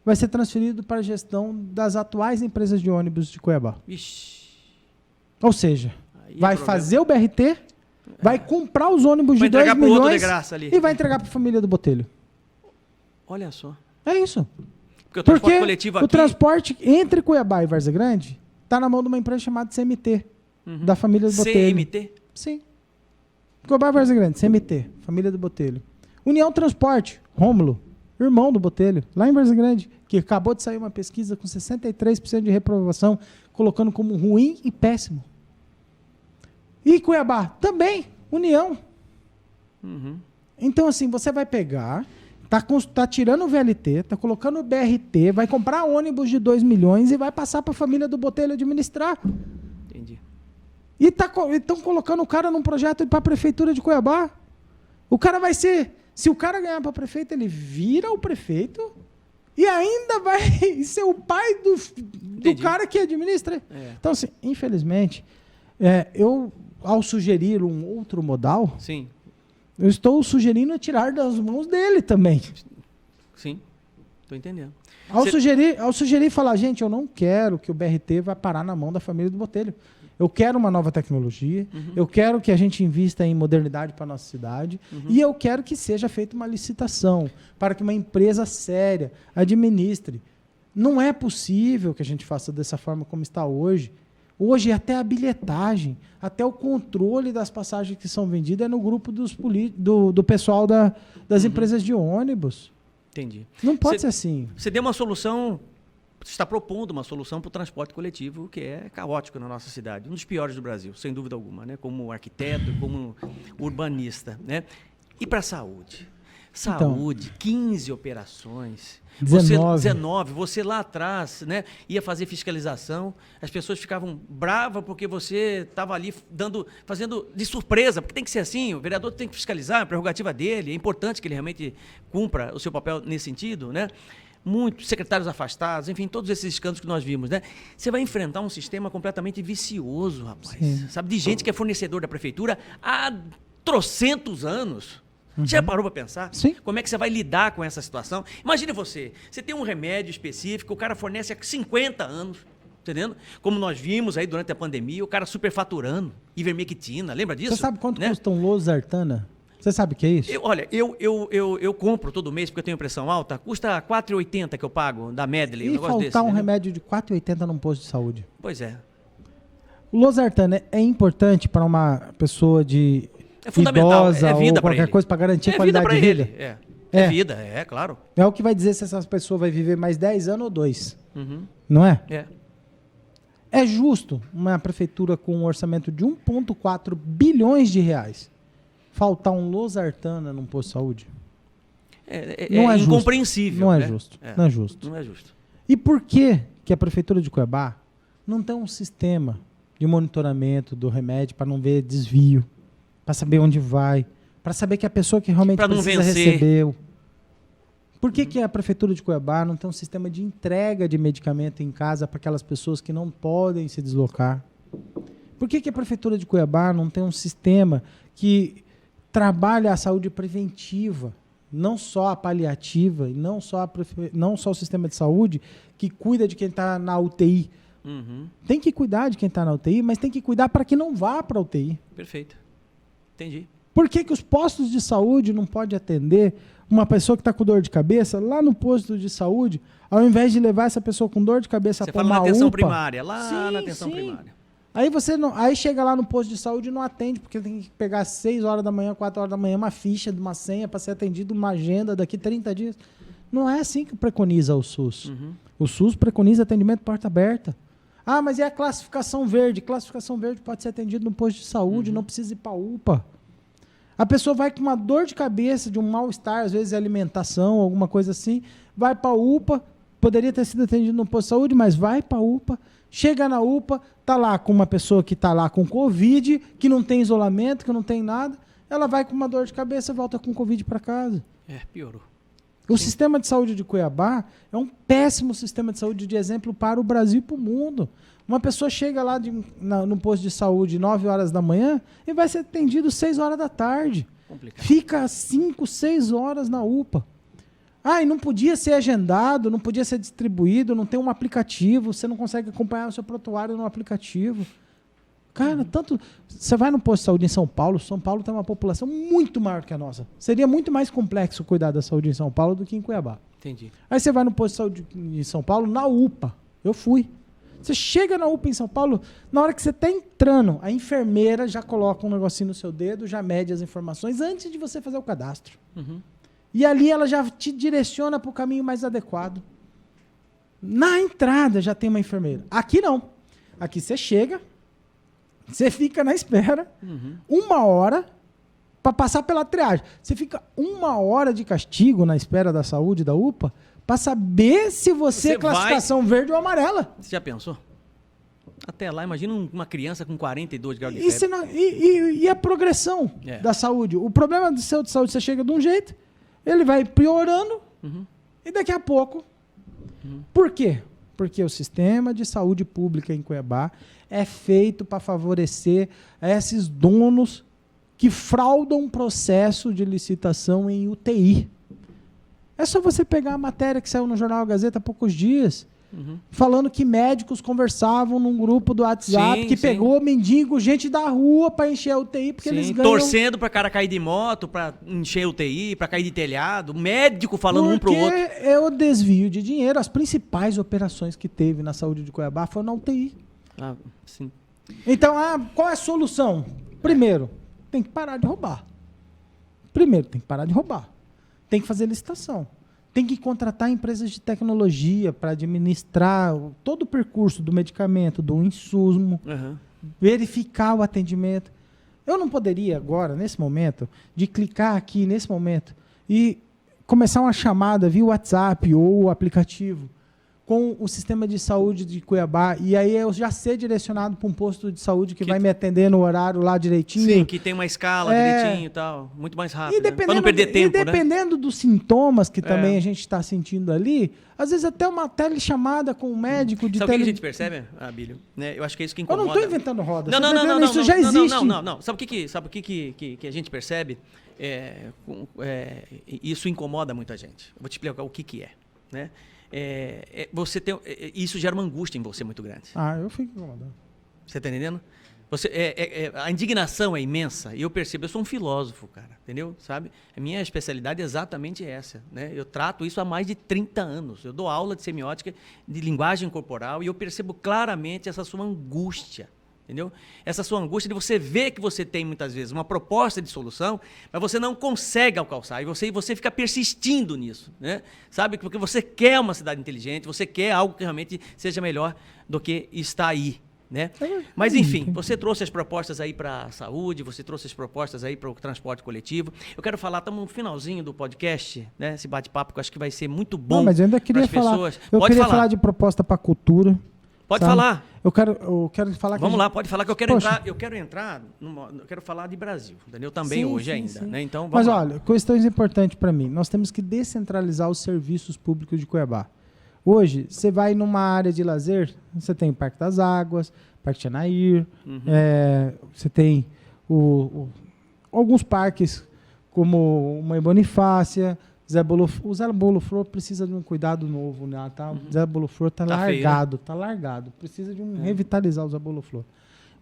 vai ser transferido para a gestão das atuais empresas de ônibus de Cuiabá. Ixi. Ou seja, vai fazer o BRT, vai comprar os ônibus de 2 milhões e vai entregar para a família do Botelho. Olha só. É isso. Porque o transporte coletivo aqui... o transporte entre Cuiabá e Várzea Grande está na mão de uma empresa chamada CMT, da família do Botelho. CMT? Sim. Cuiabá e Várzea Grande, CMT, família do Botelho. União Transporte, Rômulo, irmão do Botelho, lá em Várzea Grande, que acabou de sair uma pesquisa com 63% de reprovação, colocando como ruim e péssimo. E Cuiabá, também, União. Então, assim, você vai pegar, tá tirando o VLT, tá colocando o BRT, vai comprar ônibus de 2 milhões e vai passar para a família do Botelho administrar. Entendi. E estão colocando o cara num projeto para a prefeitura de Cuiabá. O cara vai ser... Se o cara ganhar para prefeito, ele vira o prefeito e ainda vai ser o pai do cara que administra. Então, assim, infelizmente, eu, ao sugerir um outro modal, sim, eu estou sugerindo tirar das mãos dele também. Sim, estou entendendo. Ao sugerir falar, gente, eu não quero que o BRT vá parar na mão da família do Botelho. Eu quero uma nova tecnologia, eu quero que a gente invista em modernidade para a nossa cidade e eu quero que seja feita uma licitação para que uma empresa séria administre. Não é possível que a gente faça dessa forma como está hoje. Hoje até a bilhetagem, até o controle das passagens que são vendidas é no grupo do pessoal das empresas de ônibus. Entendi. Não pode ser assim. Você deu uma solução... Você está propondo uma solução para o transporte coletivo que é caótico na nossa cidade, um dos piores do Brasil, sem dúvida alguma, né? Como arquiteto, como urbanista, né? E para a saúde? Saúde, então, 15 operações. 19. Você lá atrás, né, ia fazer fiscalização, as pessoas ficavam bravas porque você estava ali fazendo de surpresa, porque tem que ser assim, o vereador tem que fiscalizar, é a prerrogativa dele, é importante que ele realmente cumpra o seu papel nesse sentido, né? Muitos secretários afastados, enfim, todos esses escândalos que nós vimos, né? Você vai enfrentar um sistema completamente vicioso, rapaz. Sim. Sabe, de gente que é fornecedor da prefeitura há trocentos anos. Já parou para pensar? Sim. Como é que você vai lidar com essa situação? Imagine você tem um remédio específico, o cara fornece há 50 anos, entendendo? Como nós vimos aí durante a pandemia, o cara superfaturando, ivermectina, lembra disso? Você sabe quanto custa um losartana? Você sabe o que é isso? Eu compro todo mês porque eu tenho pressão alta, custa R$ 4,80 que eu pago da Medley. E faltar um remédio de R$ 4,80 num posto de saúde? Pois é. O losartana é importante para uma pessoa de fundamental, idosa ou qualquer coisa para garantir a qualidade de vida? É vida, claro. É o que vai dizer se essa pessoa vai viver mais 10 anos ou 2. Não é? É justo uma prefeitura com um orçamento de 1,4 bilhões de reais faltar um losartana num posto de saúde? Não é incompreensível. Não é justo. Não é justo. Não é justo. E por que a prefeitura de Cuiabá não tem um sistema de monitoramento do remédio para não ver desvio, para saber onde vai, para saber que a pessoa que realmente precisa recebeu? Por que a prefeitura de Cuiabá não tem um sistema de entrega de medicamento em casa para aquelas pessoas que não podem se deslocar? Por que a prefeitura de Cuiabá não tem um sistema que trabalha a saúde preventiva, não só a paliativa, e não só o sistema de saúde que cuida de quem está na UTI? Tem que cuidar de quem está na UTI, mas tem que cuidar para que não vá para a UTI. Perfeito. Entendi. Por que os postos de saúde não podem atender uma pessoa que está com dor de cabeça lá no posto de saúde, ao invés de levar essa pessoa com dor de cabeça para uma UPA? Você fala na atenção primária, na atenção primária. Aí chega lá no posto de saúde e não atende, porque tem que pegar 6 horas da manhã, 4 horas da manhã, uma ficha de uma senha para ser atendido, uma agenda daqui 30 dias. Não é assim que preconiza o SUS. O SUS preconiza atendimento porta aberta. Ah, mas e a classificação verde? Classificação verde pode ser atendido no posto de saúde, não precisa ir para a UPA. A pessoa vai com uma dor de cabeça, de um mal-estar, às vezes alimentação, alguma coisa assim, vai para a UPA, poderia ter sido atendido no posto de saúde, mas vai para a UPA, chega na UPA, está lá com uma pessoa que está lá com Covid, que não tem isolamento, que não tem nada, ela vai com uma dor de cabeça e volta com Covid para casa. Piorou. O sistema de saúde de Cuiabá é um péssimo sistema de saúde de exemplo para o Brasil e para o mundo. Uma pessoa chega lá no posto de saúde 9 horas da manhã e vai ser atendido 6 horas da tarde. Complicado. Fica 5, 6 horas na UPA. E não podia ser agendado, não podia ser distribuído, não tem um aplicativo, você não consegue acompanhar o seu prontuário no aplicativo. Cara, tanto... Você vai no posto de saúde em São Paulo tem uma população muito maior que a nossa. Seria muito mais complexo cuidar da saúde em São Paulo do que em Cuiabá. Entendi. Aí você vai no posto de saúde em São Paulo, na UPA. Eu fui. Você chega na UPA em São Paulo, na hora que você está entrando, a enfermeira já coloca um negocinho no seu dedo, já mede as informações antes de você fazer o cadastro. E ali ela já te direciona para o caminho mais adequado. Na entrada já tem uma enfermeira. Aqui não. Aqui você chega... Você fica na espera 1 hora para passar pela triagem. Você fica 1 hora de castigo na espera da saúde da UPA para saber se você é classificação verde ou amarela. Você já pensou? Até lá, imagina uma criança com 42 graus de febre. E a progressão da saúde? O problema do seu de saúde, você chega de um jeito, ele vai piorando e daqui a pouco... Por quê? Porque o sistema de saúde pública em Cuiabá é feito para favorecer esses donos que fraudam um processo de licitação em UTI. É só você pegar a matéria que saiu no Jornal Gazeta há poucos dias, falando que médicos conversavam num grupo do WhatsApp que pegou mendigo, gente da rua para encher a UTI, porque eles ganham... Torcendo para cara cair de moto, para encher a UTI, para cair de telhado, médico falando um pro outro. Porque é o desvio de dinheiro. As principais operações que teve na saúde de Cuiabá foram na UTI. Sim. Então, qual é a solução? Primeiro, tem que parar de roubar. Tem que fazer licitação. Tem que contratar empresas de tecnologia para administrar todo o percurso do medicamento, do insumo, verificar o atendimento. Eu não poderia agora, nesse momento, de clicar aqui nesse momento e começar uma chamada via WhatsApp ou aplicativo com o sistema de saúde de Cuiabá, e aí eu já ser direcionado para um posto de saúde que vai me atender no horário lá direitinho. Sim, que tem uma escala direitinho e tal, muito mais rápido, para não perder tempo, e dependendo dos sintomas que também a gente está sentindo ali, às vezes até uma telechamada com um médico de Sabe o que a gente percebe, Abílio? Eu acho que é isso que incomoda. Eu não estou inventando roda. Não, isso já existe. Não. Sabe o que a gente percebe? Isso incomoda muita gente. Eu vou te explicar o que é, né? Você tem, isso gera uma angústia em você muito grande. Eu fico incomodado. Você está entendendo? A indignação é imensa e eu percebo, eu sou um filósofo, cara, entendeu? Sabe? A minha especialidade é exatamente essa, né? Eu trato isso há mais de 30 anos. Eu dou aula de semiótica, de linguagem corporal e eu percebo claramente essa sua angústia. Entendeu? Essa sua angústia de você ver que você tem, muitas vezes, uma proposta de solução, mas você não consegue alcançar, e você fica persistindo nisso, né? Sabe? Porque você quer uma cidade inteligente, você quer algo que realmente seja melhor do que está aí, né? Mas, enfim, você trouxe as propostas aí para a saúde, você trouxe as propostas aí para o transporte coletivo. Eu quero falar, estamos no finalzinho do podcast, né? Esse bate-papo que eu acho que vai ser muito bom. Mas eu ainda queria falar. Eu queria falar de proposta para a cultura. Pode falar. Eu quero falar. Vamos lá, pode falar que eu quero entrar. Eu quero falar de Brasil, entendeu? Também hoje ainda, né? Então, vamos Mas lá. olha, questões importantes para mim. Nós temos que descentralizar os serviços públicos de Cuiabá. Hoje, você vai numa área de lazer, você tem o Parque das Águas, Parque Tianair, você tem alguns parques como Mãe Bonifácia, o Zé Bolo Flor precisa de um cuidado novo, né? O Zé Bolo Flor tá largado. Precisa de revitalizar o Zé Bolo Flor.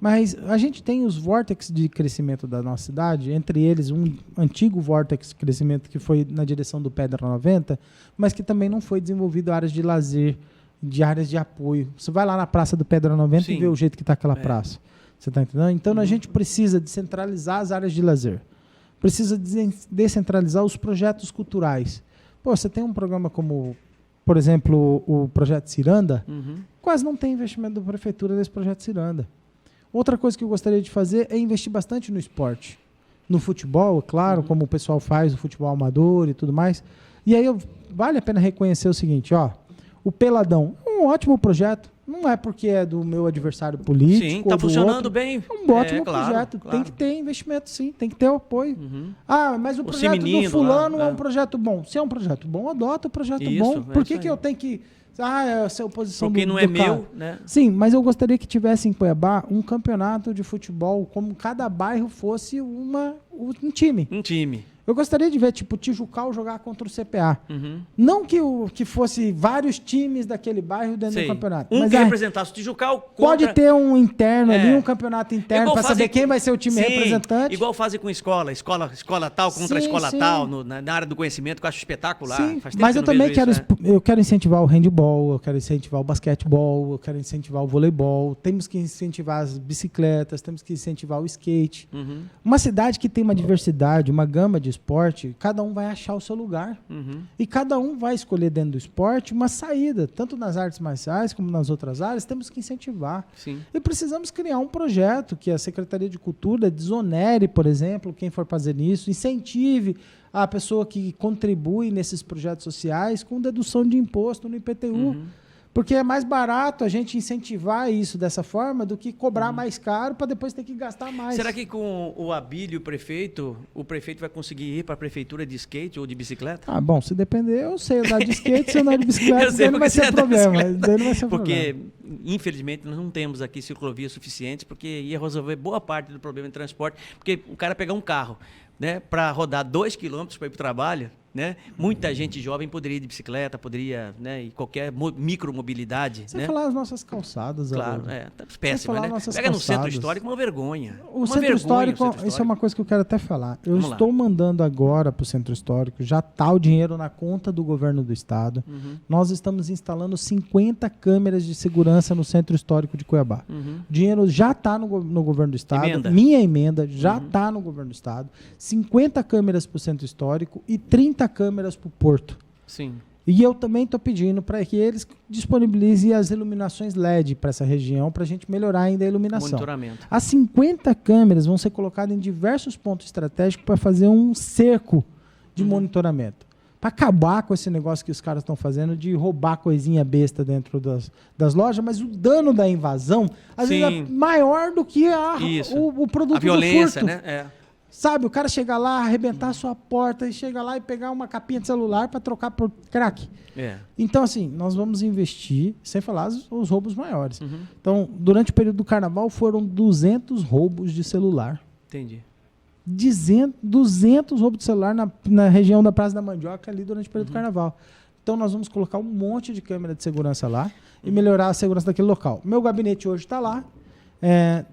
Mas a gente tem os vórtices de crescimento da nossa cidade, entre eles um antigo vórtice de crescimento que foi na direção do Pedra 90, mas que também não foi desenvolvido áreas de lazer, de áreas de apoio. Você vai lá na Praça do Pedra 90 e vê o jeito que está aquela praça. Você está entendendo? Então a gente precisa descentralizar as áreas de lazer. Precisa descentralizar os projetos culturais. Pô, você tem um programa como, por exemplo, o Projeto Ciranda, quase não tem investimento da prefeitura nesse Projeto Ciranda. Outra coisa que eu gostaria de fazer é investir bastante no esporte. No futebol, claro, como o pessoal faz, o futebol amador e tudo mais. E aí vale a pena reconhecer o seguinte, ó, o Peladão é um ótimo projeto. Não é porque é do meu adversário político. Sim, está funcionando bem. É um ótimo projeto. Claro. Tem que ter investimento, sim. Tem que ter o apoio. Ah, mas o projeto Cimenino do fulano lá, é um projeto bom. Se é um projeto bom, adota o projeto Isso, bom. Por que eu tenho que... essa é a oposição porque não é meu, né? Sim, mas eu gostaria que tivesse em Cuiabá um campeonato de futebol, como cada bairro fosse um time. Um time. Eu gostaria de ver, tipo, Tijucal jogar contra o CPA. Não que fosse vários times daquele bairro dentro do campeonato. Mas que representasse o Tijucal contra... Pode ter um interno ali, um campeonato interno, para saber quem vai ser o time representante. Igual fazem com escola tal contra escola tal, na área do conhecimento, que eu acho espetacular. Sim, mas eu também quero incentivar o handebol, eu quero incentivar o basquetebol, eu quero incentivar o voleibol, temos que incentivar as bicicletas, temos que incentivar o skate. Uma cidade que tem uma diversidade, uma gama de esporte, cada um vai achar o seu lugar. E cada um vai escolher dentro do esporte uma saída, tanto nas artes marciais como nas outras áreas, temos que incentivar. Sim. E precisamos criar um projeto que a Secretaria de Cultura desonere, por exemplo, quem for fazer isso, incentive a pessoa que contribui nesses projetos sociais com dedução de imposto no IPTU. Porque é mais barato a gente incentivar isso dessa forma do que cobrar mais caro para depois ter que gastar mais. Será que com o Abílio, o prefeito vai conseguir ir para a prefeitura de skate ou de bicicleta? Ah, bom, se depender, eu sei andar de skate, se eu andar de bicicleta, daí não vai ser problema. Porque, infelizmente, nós não temos aqui ciclovias suficientes, porque ia resolver boa parte do problema de transporte, porque o cara pegar um carro, né, para rodar 2 quilômetros para ir para o trabalho, né? Muita gente jovem poderia ir de bicicleta, poderia, né, e qualquer micromobilidade. Você né? falar as nossas calçadas. Claro, tá péssima, né? Pega no centro histórico, uma vergonha. O centro histórico, isso é uma coisa que eu quero até falar. Eu estou mandando agora para o centro histórico, já está o dinheiro na conta do governo do estado. Nós estamos instalando 50 câmeras de segurança no centro histórico de Cuiabá. O dinheiro já está no governo do estado. Minha emenda já está no governo do estado. 50 câmeras para o centro histórico e 30 câmeras para o porto. Sim. E eu também estou pedindo para que eles disponibilizem as iluminações LED para essa região, para a gente melhorar ainda a iluminação. Monitoramento. As 50 câmeras vão ser colocadas em diversos pontos estratégicos para fazer um cerco de monitoramento. Para acabar com esse negócio que os caras estão fazendo de roubar coisinha besta dentro das lojas, mas o dano da invasão, às vezes, é maior do que o produto a violência, do furto. Né? Sabe, o cara chegar lá, arrebentar a sua porta e chegar lá e pegar uma capinha de celular para trocar por crack. Então, assim, nós vamos investir, sem falar os roubos maiores. Então, durante o período do carnaval, foram 200 roubos de celular. Entendi. 200 roubos de celular na região da Praça da Mandioca, ali durante o período do carnaval. Então, nós vamos colocar um monte de câmera de segurança lá e melhorar a segurança daquele local. Meu gabinete hoje está lá.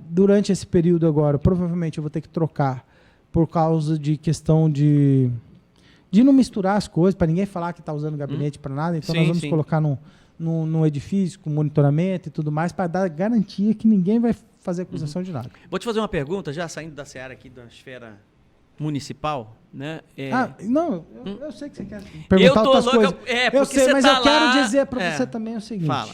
Durante esse período agora, provavelmente eu vou ter que trocar por causa de questão de não misturar as coisas, para ninguém falar que está usando gabinete para nada. Então, nós vamos colocar num edifício com monitoramento e tudo mais, para dar garantia que ninguém vai fazer acusação de nada. Vou te fazer uma pergunta, já saindo da seara aqui da esfera municipal, né? Não, eu sei que você quer perguntar outras coisas. Eu sei, mas eu quero dizer para você também o seguinte. Fala.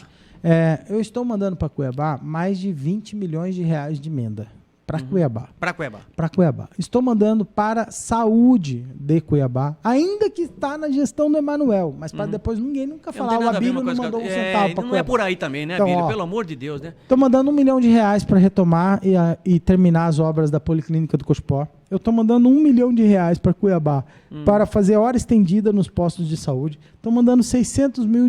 Eu estou mandando para Cuiabá mais de 20 milhões de reais de emenda. Para Cuiabá. Para Cuiabá. Estou mandando para saúde de Cuiabá, ainda que está na gestão do Emanuel, mas para depois ninguém nunca falar, o Abílio não mandou um centavo para Cuiabá. Não é por aí também, né, Abílio? Pelo amor de Deus, né? Estou mandando R$1 milhão para retomar e terminar as obras da Policlínica do Cochipó. Eu estou mandando R$1 milhão para Cuiabá para fazer hora estendida nos postos de saúde. Estou mandando R$600 mil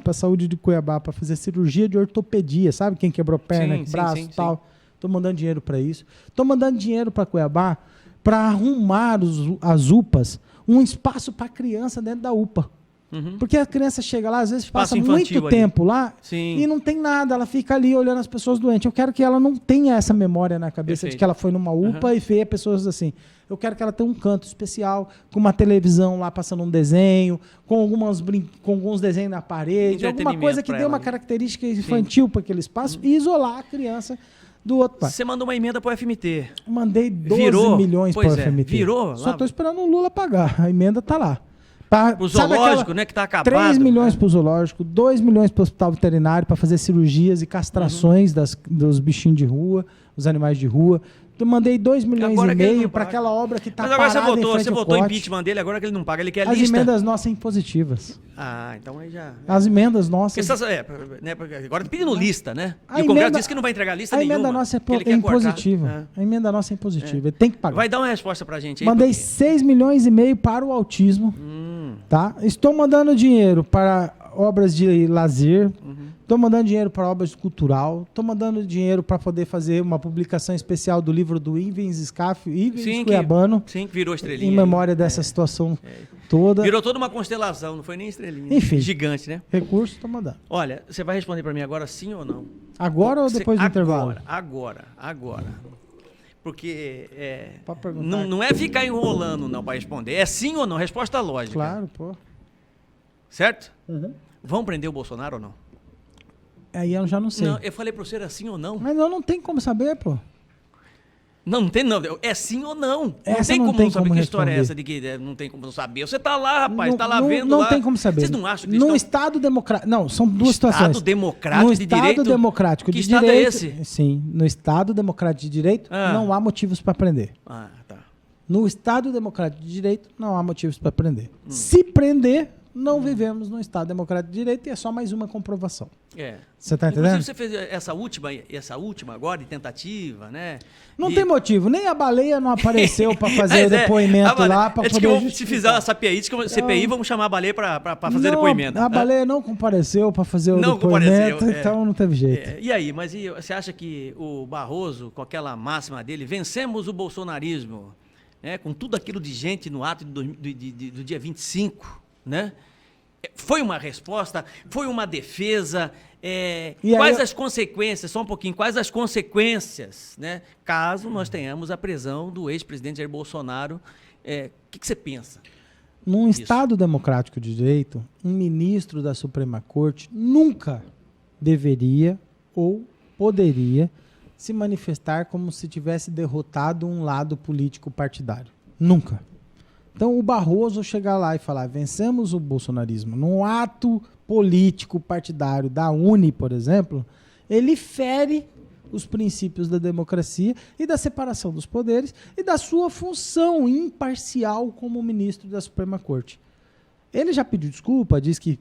para a saúde de Cuiabá para fazer cirurgia de ortopedia, sabe? Quem quebrou perna, braço e tal. Estou mandando dinheiro para isso. Estou mandando dinheiro para Cuiabá para arrumar as UPAs, um espaço para criança dentro da UPA. Porque a criança chega lá, às vezes passa muito tempo lá e não tem nada, ela fica ali olhando as pessoas doentes. Eu quero que ela não tenha essa memória na cabeça de que ela foi numa UPA e vê pessoas assim. Eu quero que ela tenha um canto especial, com uma televisão lá passando um desenho, com alguns desenhos na parede, alguma coisa que dê uma característica infantil para aquele espaço e isolar a criança do outro pai. Você mandou uma emenda para o FMT. Mandei 12 milhões para o FMT. Virou? Só estou esperando o Lula pagar. A emenda está lá. O zoológico, né, que está acabado. 3 milhões né? para o zoológico, 2 milhões para o hospital veterinário para fazer cirurgias e castrações dos bichinhos de rua, os animais de rua. Eu mandei 2 milhões Agora e que ele meio não para paga. aquela obra que está Mas parada agora em frente você ao votou COT. impeachment dele, agora que ele não paga, ele quer As lista. emendas nossas impositivas. Ah, então aí já... As emendas nossas... né, agora tá pedindo lista, né? A E o Congresso emenda- disse que não vai entregar lista A nenhuma. emenda nossa que ele é quer cortar. impositiva. A emenda nossa é impositiva. Ele tem que pagar. Vai dar uma resposta pra gente aí. Mandei porque- 6 milhões e meio para o autismo. Tá? Estou mandando dinheiro para obras de lazer. Estou mandando dinheiro para obras cultural. Estou mandando dinheiro para poder fazer uma publicação especial do livro do Ivens Scaff, Ivens Cuiabano, Sim, que virou estrelinha. em memória dessa situação toda. Virou toda uma constelação, não foi nem estrelinha. Enfim. Gigante, né? Recurso, estou mandando. Olha, você vai responder pra mim agora sim ou não? Agora ou depois do intervalo? Agora. Porque Pode perguntar. não é ficar enrolando não para responder. É sim ou não? Resposta lógica. Claro, pô. Certo? Uhum. Vão prender o Bolsonaro ou não? Aí eu já não sei. Não, eu falei para você era sim ou não. Mas não tem como saber, pô. Não tem não. É sim ou não. Essa não não tem tem como saber como que história é responder. essa de que não tem como saber. Você tá lá, rapaz, tá lá vendo não lá. tem como saber. Vocês não acham que no estão... Estado democrático... Não, são duas Estado situações. democrático no de Estado direito? democrático Que de Estado direito... é esse? Sim, no Estado democrático de direito não há motivos para prender. Ah, tá. No Estado democrático de direito não há motivos para prender. Se prender, não vivemos no Estado democrático de direito e é só mais uma comprovação. Você tá entendendo? Inclusive, você fez essa última agora de tentativa, né? Não tem motivo. Nem a baleia não apareceu para fazer o depoimento lá para Acho que poder se fizer a CPI, vamos chamar a baleia para fazer Não, depoimento. A baleia não compareceu para fazer o Não depoimento, compareceu, então não teve jeito. E aí, mas você acha que o Barroso, com aquela máxima dele, vencemos o bolsonarismo, né, com tudo aquilo de gente no ato do dia 25, né? Foi uma resposta? Foi uma defesa? Quais as consequências, só um pouquinho, quais as consequências, né, caso nós tenhamos a prisão do ex-presidente Jair Bolsonaro? O que você pensa? Num Estado democrático de direito, um ministro da Suprema Corte nunca deveria ou poderia se manifestar como se tivesse derrotado um lado político partidário. Nunca. Então, o Barroso chegar lá e falar vencemos o bolsonarismo num ato político partidário da UNE, por exemplo, ele fere os princípios da democracia e da separação dos poderes e da sua função imparcial como ministro da Suprema Corte. Ele já pediu desculpa, diz que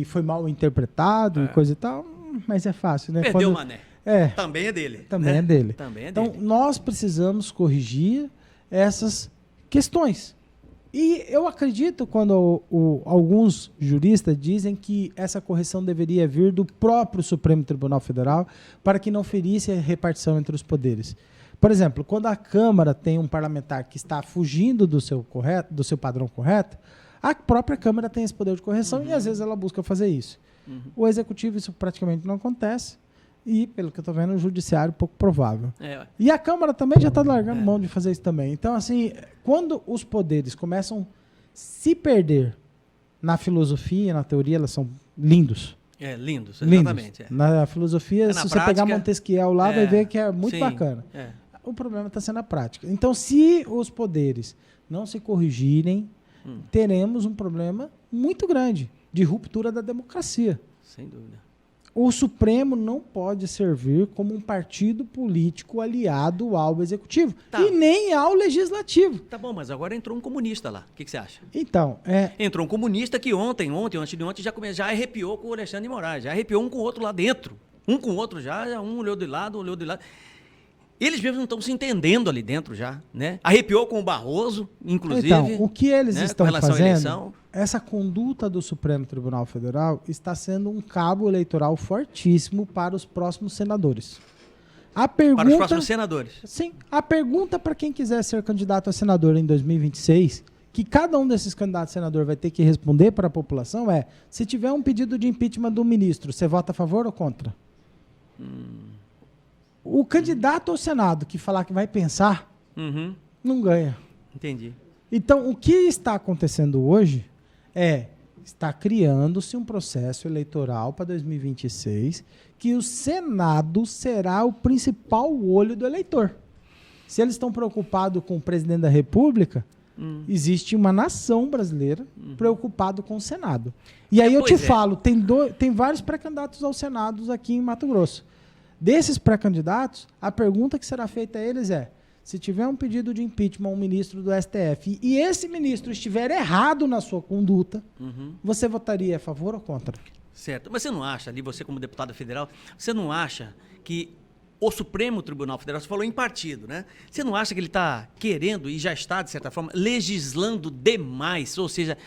foi mal interpretado e coisa e tal, mas é fácil, né? Perdeu o mané. Também é dele. Também né? é dele. Também é então, dele. nós precisamos corrigir essas questões. E eu acredito quando alguns juristas dizem que essa correção deveria vir do próprio Supremo Tribunal Federal para que não ferisse a repartição entre os poderes. Por exemplo, quando a Câmara tem um parlamentar que está fugindo do seu padrão correto, a própria Câmara tem esse poder de correção e às vezes ela busca fazer isso. O Executivo isso praticamente não acontece. E, pelo que eu estou vendo, o judiciário pouco provável. E a Câmara também já está largando mão de fazer isso também. Então, assim, quando os poderes começam a se perder na filosofia, na teoria, elas são lindos. Lindos, exatamente. Na filosofia, se você pegar Montesquieu lá, vai ver que é muito bacana. O problema está sendo na prática. Então, se os poderes não se corrigirem, teremos um problema muito grande de ruptura da democracia. Sem dúvida. O Supremo não pode servir como um partido político aliado ao Executivo e nem ao Legislativo. Tá bom, mas agora entrou um comunista lá. O que você acha? Então, entrou um comunista que ontem, antes de ontem, já arrepiou com o Alexandre de Moraes, já arrepiou um com o outro lá dentro. Um com o outro já um olhou de lado, olhou de lado. Eles mesmos não estão se entendendo ali dentro já, né? Arrepiou com o Barroso, inclusive. Então, o que eles estão fazendo, essa conduta do Supremo Tribunal Federal está sendo um cabo eleitoral fortíssimo para os próximos senadores. Para os próximos senadores? Sim. A pergunta para quem quiser ser candidato a senador em 2026, que cada um desses candidatos a senador vai ter que responder para a população é, se tiver um pedido de impeachment do ministro, você vota a favor ou contra? O candidato ao Senado que falar que vai pensar, não ganha. Entendi. Então, o que está acontecendo hoje está criando-se um processo eleitoral para 2026 que o Senado será o principal olho do eleitor. Se eles estão preocupados com o presidente da República, Existe uma nação brasileira preocupada com o Senado. E aí eu te falo, tem vários pré-candidatos ao Senado aqui em Mato Grosso. Desses pré-candidatos, a pergunta que será feita a eles é: se tiver um pedido de impeachment a um ministro do STF e esse ministro estiver errado na sua conduta, você votaria a favor ou contra? Certo. Mas você não acha, ali, você como deputado federal, você não acha que o Supremo Tribunal Federal, você falou em partido, né? Você não acha que ele está querendo e já está, de certa forma, legislando demais, ou seja,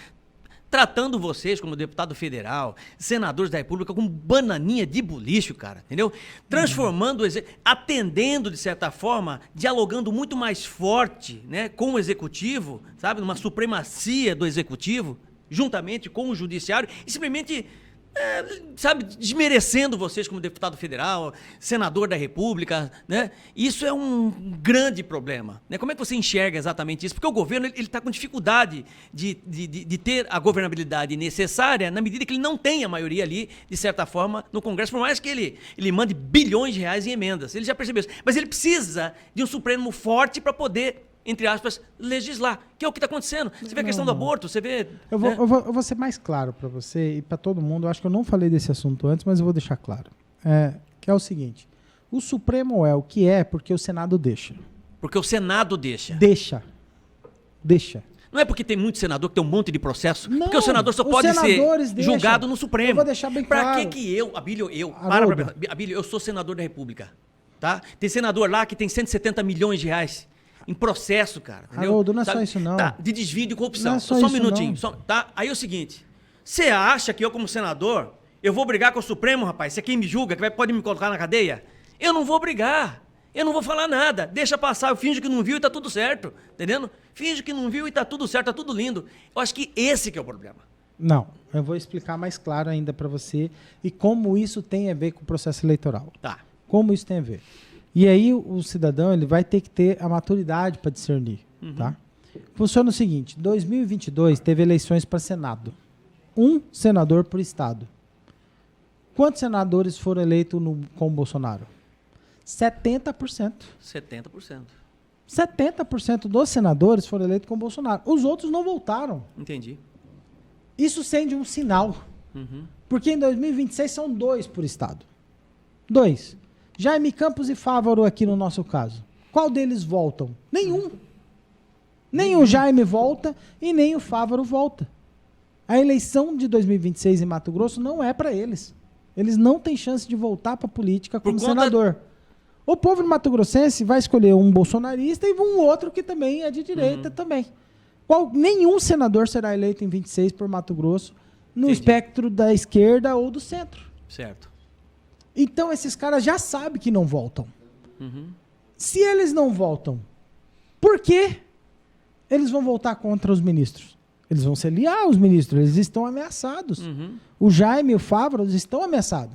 tratando vocês como deputado federal, senadores da República, como bananinha de bulicho, cara, entendeu? Transformando, atendendo, de certa forma, dialogando muito mais forte, né, com o Executivo, sabe? Numa supremacia do Executivo, juntamente com o Judiciário, e simplesmente... sabe, desmerecendo vocês como deputado federal, senador da República, né? Isso é um grande problema, né? Como é que você enxerga exatamente isso? Porque o governo ele está com dificuldade de ter a governabilidade necessária na medida que ele não tem a maioria ali, de certa forma, no Congresso, por mais que ele mande bilhões de reais em emendas. Ele já percebeu isso. Mas ele precisa de um Supremo forte para poder, entre aspas, legislar, que é o que está acontecendo. Você vê a questão do aborto, você vê... Eu vou ser mais claro para você e para todo mundo. Eu acho que eu não falei desse assunto antes, mas eu vou deixar claro. Que é o seguinte: o Supremo é o que é porque o Senado deixa. Porque o Senado deixa. Deixa. Não é porque tem muito senador que tem um monte de processo, não, porque o senador só pode ser julgado no Supremo. Eu vou deixar bem claro. Pra que eu, Abílio, Abílio, eu sou senador da República, tá? Tem senador lá que tem 170 milhões de reais em processo, cara. Haroldo, não é só isso não. Tá, de desvio de corrupção. Não é só isso um minutinho. não. Tá? Aí é o seguinte, você acha que eu como senador, eu vou brigar com o Supremo, rapaz? Você é quem me julga, que pode me colocar na cadeia? Eu não vou brigar. Eu não vou falar nada. Deixa passar, eu finjo que não viu e tá tudo certo. Entendendo? Finjo que não viu e tá tudo certo, tá tudo lindo. Eu acho que esse que é o problema. Não, eu vou explicar mais claro ainda para você e como isso tem a ver com o processo eleitoral. Tá. Como isso tem a ver. E aí o cidadão ele vai ter que ter a maturidade para discernir. Tá? Funciona o seguinte: 2022 teve eleições para Senado. Um senador por estado. Quantos senadores foram eleitos com o Bolsonaro? 70%. 70%. 70% dos senadores foram eleitos com o Bolsonaro. Os outros não voltaram. Entendi. Isso sende um sinal. Porque em 2026 são 2 por estado. 2. Jaime Campos e Fávaro aqui no nosso caso. Qual deles voltam? Nenhum. Nem o Jaime volta e nem o Fávaro volta. A eleição de 2026 em Mato Grosso não é para eles. Eles não têm chance de voltar para a política como senador. O povo mato-grossense vai escolher um bolsonarista e um outro que também é de direita também. Nenhum senador será eleito em 26 por Mato Grosso no espectro da esquerda ou do centro. Certo. Então esses caras já sabem que não voltam. Se eles não voltam, por que eles vão voltar contra os ministros? Eles vão se aliar aos ministros, eles estão ameaçados. O Jaime e o Fávaro estão ameaçados.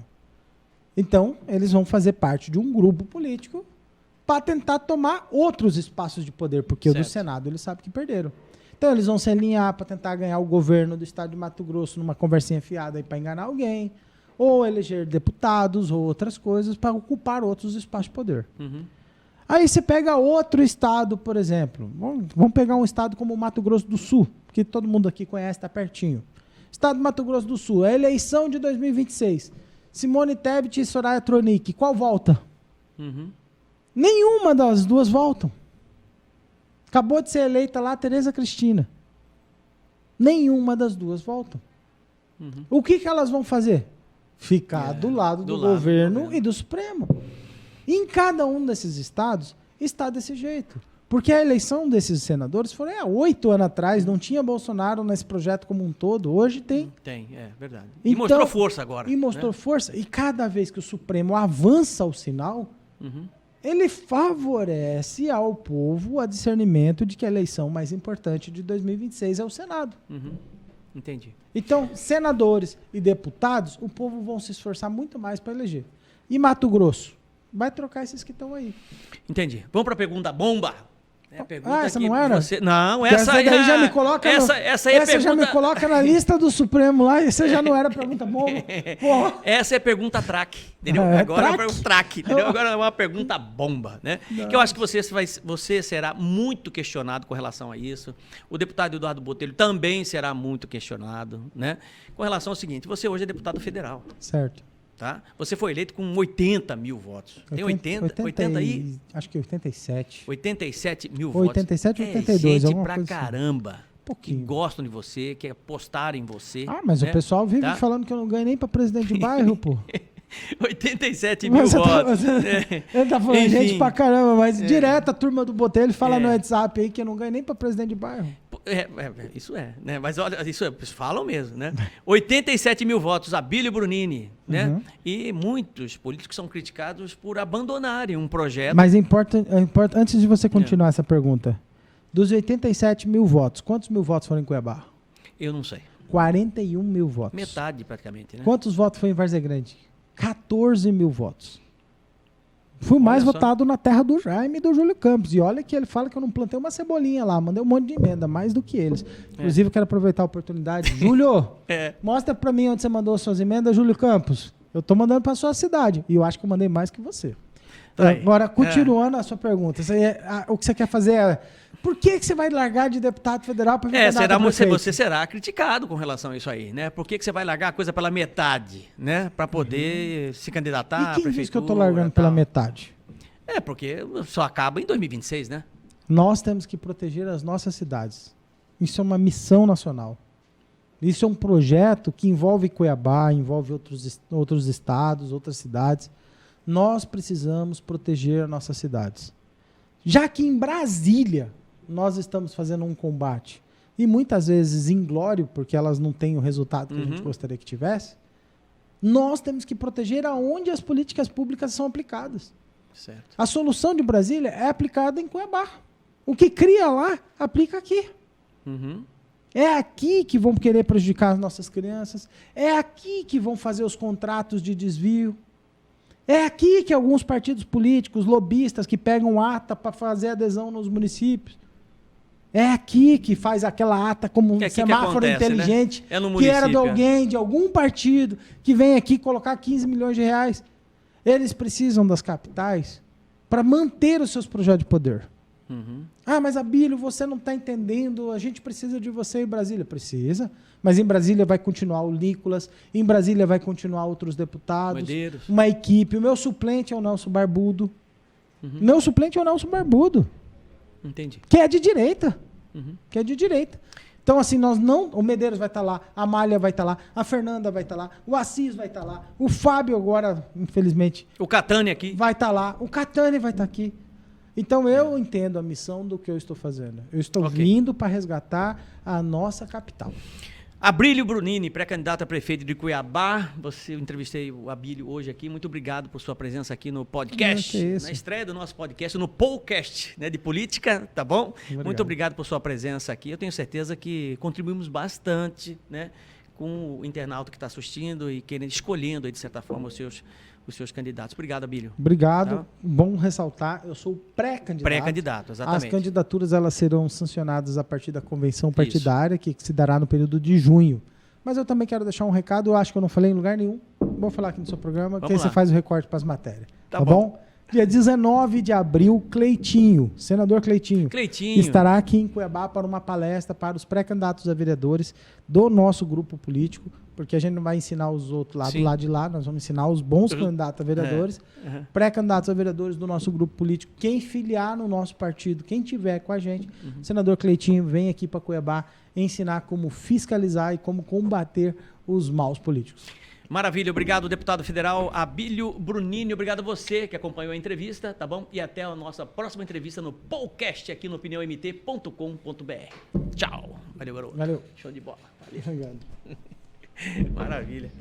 Então, eles vão fazer parte de um grupo político para tentar tomar outros espaços de poder, porque o do Senado eles sabem que perderam. Então, eles vão se alinhar para tentar ganhar o governo do estado de Mato Grosso numa conversinha fiada para enganar alguém, ou eleger deputados, ou outras coisas, para ocupar outros espaços de poder. Aí você pega outro estado, por exemplo. Vamos pegar um estado como o Mato Grosso do Sul, que todo mundo aqui conhece, está pertinho. Estado do Mato Grosso do Sul, a eleição de 2026. Simone Tebet e Soraya Tronic, qual volta? Nenhuma das duas voltam. Acabou de ser eleita lá a Tereza Cristina. Nenhuma das duas voltam. O que elas vão fazer? Ficar do lado do governo e do Supremo. E em cada um desses estados está desse jeito. Porque a eleição desses senadores foi há 8 anos atrás, não tinha Bolsonaro nesse projeto como um todo. Hoje tem. Tem, é verdade. E Então, mostrou força agora. E mostrou força. E cada vez que o Supremo avança o sinal, ele favorece ao povo a discernimento de que a eleição mais importante de 2026 é o Senado. Entendi. Então, senadores e deputados, o povo vão se esforçar muito mais para eleger. E Mato Grosso? Vai trocar esses que estão aí. Entendi. Vamos para a pergunta bomba. É a pergunta essa que não era? você... Não, Porque essa aí daí já me coloca essa aí é essa já me coloca na lista do Supremo lá, e essa já não era pergunta boa. Porra. Essa é pergunta track, entendeu? Agora é um track, entendeu? Agora é uma pergunta bomba, né? Não. Que eu acho que você será muito questionado com relação a isso. O deputado Eduardo Botelho também será muito questionado, né? Com relação ao seguinte, você hoje é deputado federal. Certo. Tá? Você foi eleito com 80 mil votos. Tem 80 aí? Acho que 87. 87 mil 87 votos. 82. É gente pra coisa caramba. Assim. Pouquinho. Que gostam de você, que apostaram em você. Ah, mas né? o pessoal vive falando que eu não ganho nem pra presidente de bairro, pô. 87 mil votos. Ele tá falando gente pra caramba, mas direto a turma do Botelho fala no WhatsApp aí que eu não ganho nem pra presidente de bairro. Isso é, né? Mas olha, eles falam mesmo, né? 87 mil votos, Abílio Brunini, né? E muitos políticos são criticados por abandonarem um projeto. Mas importa, antes de você continuar essa pergunta, dos 87 mil votos, quantos mil votos foram em Cuiabá? Eu não sei. 41 mil votos. Metade, praticamente, né? Quantos votos foi em Várzea Grande? 14 mil votos. Fui mais votado na terra do Jaime e do Júlio Campos. E olha que ele fala que eu não plantei uma cebolinha lá, mandei um monte de emenda, mais do que eles. Inclusive, eu quero aproveitar a oportunidade. Júlio, mostra pra mim onde você mandou suas emendas, Júlio Campos. Eu tô mandando pra sua cidade. E eu acho que eu mandei mais que você. Agora, continuando a sua pergunta, o que você quer fazer é... Por que você vai largar de deputado federal para vir candidato a prefeito? Você será criticado com relação a isso aí, né? Por que você vai largar a coisa pela metade, né? Para poder se candidatar à prefeitura. Diz que eu tô largando pela metade? Porque só acaba em 2026, né? Nós temos que proteger as nossas cidades. Isso é uma missão nacional. Isso é um projeto que envolve Cuiabá, envolve outros estados, outras cidades. Nós precisamos proteger as nossas cidades. Já que em Brasília nós estamos fazendo um combate, e muitas vezes inglório, porque elas não têm o resultado que a gente gostaria que tivesse, nós temos que proteger aonde as políticas públicas são aplicadas. Certo. A solução de Brasília é aplicada em Cuiabá. O que cria lá, aplica aqui. É aqui que vão querer prejudicar as nossas crianças, é aqui que vão fazer os contratos de desvio, é aqui que alguns partidos políticos, lobistas, que pegam ata para fazer adesão nos municípios. É aqui que faz aquela ata como um semáforo inteligente, né? Que era de alguém, de algum partido, que vem aqui colocar 15 milhões de reais. Eles precisam das capitais para manter os seus projetos de poder. Ah, mas Abílio, você não está entendendo, a gente precisa de você em Brasília. Precisa, mas em Brasília vai continuar o Nicolas, em Brasília vai continuar outros deputados, Medeiros. Uma equipe. O meu suplente é o Nelson Barbudo. Meu suplente é o Nelson Barbudo. Entendi. Que é de direita. Que é de direita. Então, assim, o Medeiros vai estar lá, a Amália vai estar lá, a Fernanda vai estar lá, o Assis vai estar lá, o Fábio agora, infelizmente... O Catani aqui. Vai estar lá, o Catani vai estar aqui. Então, eu entendo a missão do que eu estou fazendo. Eu estou vindo para resgatar a nossa capital. Abílio Brunini, pré-candidato a prefeito de Cuiabá. Eu entrevistei o Abílio hoje aqui. Muito obrigado por sua presença aqui no podcast. Na estreia do nosso podcast, no podcast, né, de política, tá bom? Muito obrigado por sua presença aqui. Eu tenho certeza que contribuímos bastante, né, com o internauta que está assistindo e escolhendo, de certa forma, os seus candidatos. Obrigado, Abílio. Obrigado. Tá? Bom ressaltar, eu sou pré-candidato. Pré-candidato, exatamente. As candidaturas elas serão sancionadas a partir da convenção partidária, que se dará no período de junho. Mas eu também quero deixar um recado, eu acho que eu não falei em lugar nenhum. Vou falar aqui no seu programa, que aí você faz o recorte para as matérias. Tá bom? Dia 19 de abril, Cleitinho, senador Cleitinho, estará aqui em Cuiabá para uma palestra para os pré-candidatos a vereadores do nosso grupo político, porque a gente não vai ensinar os outros lá do lado de lá, nós vamos ensinar os bons candidatos a vereadores, pré-candidatos a vereadores do nosso grupo político, quem filiar no nosso partido, quem tiver com a gente, senador Cleitinho vem aqui para Cuiabá ensinar como fiscalizar e como combater os maus políticos. Maravilha, obrigado, deputado federal Abílio Brunini, obrigado a você que acompanhou a entrevista, tá bom? E até a nossa próxima entrevista no podcast aqui no opiniãomt.com.br. Tchau. Valeu, garoto. Valeu. Show de bola. Valeu. Obrigado. Maravilha.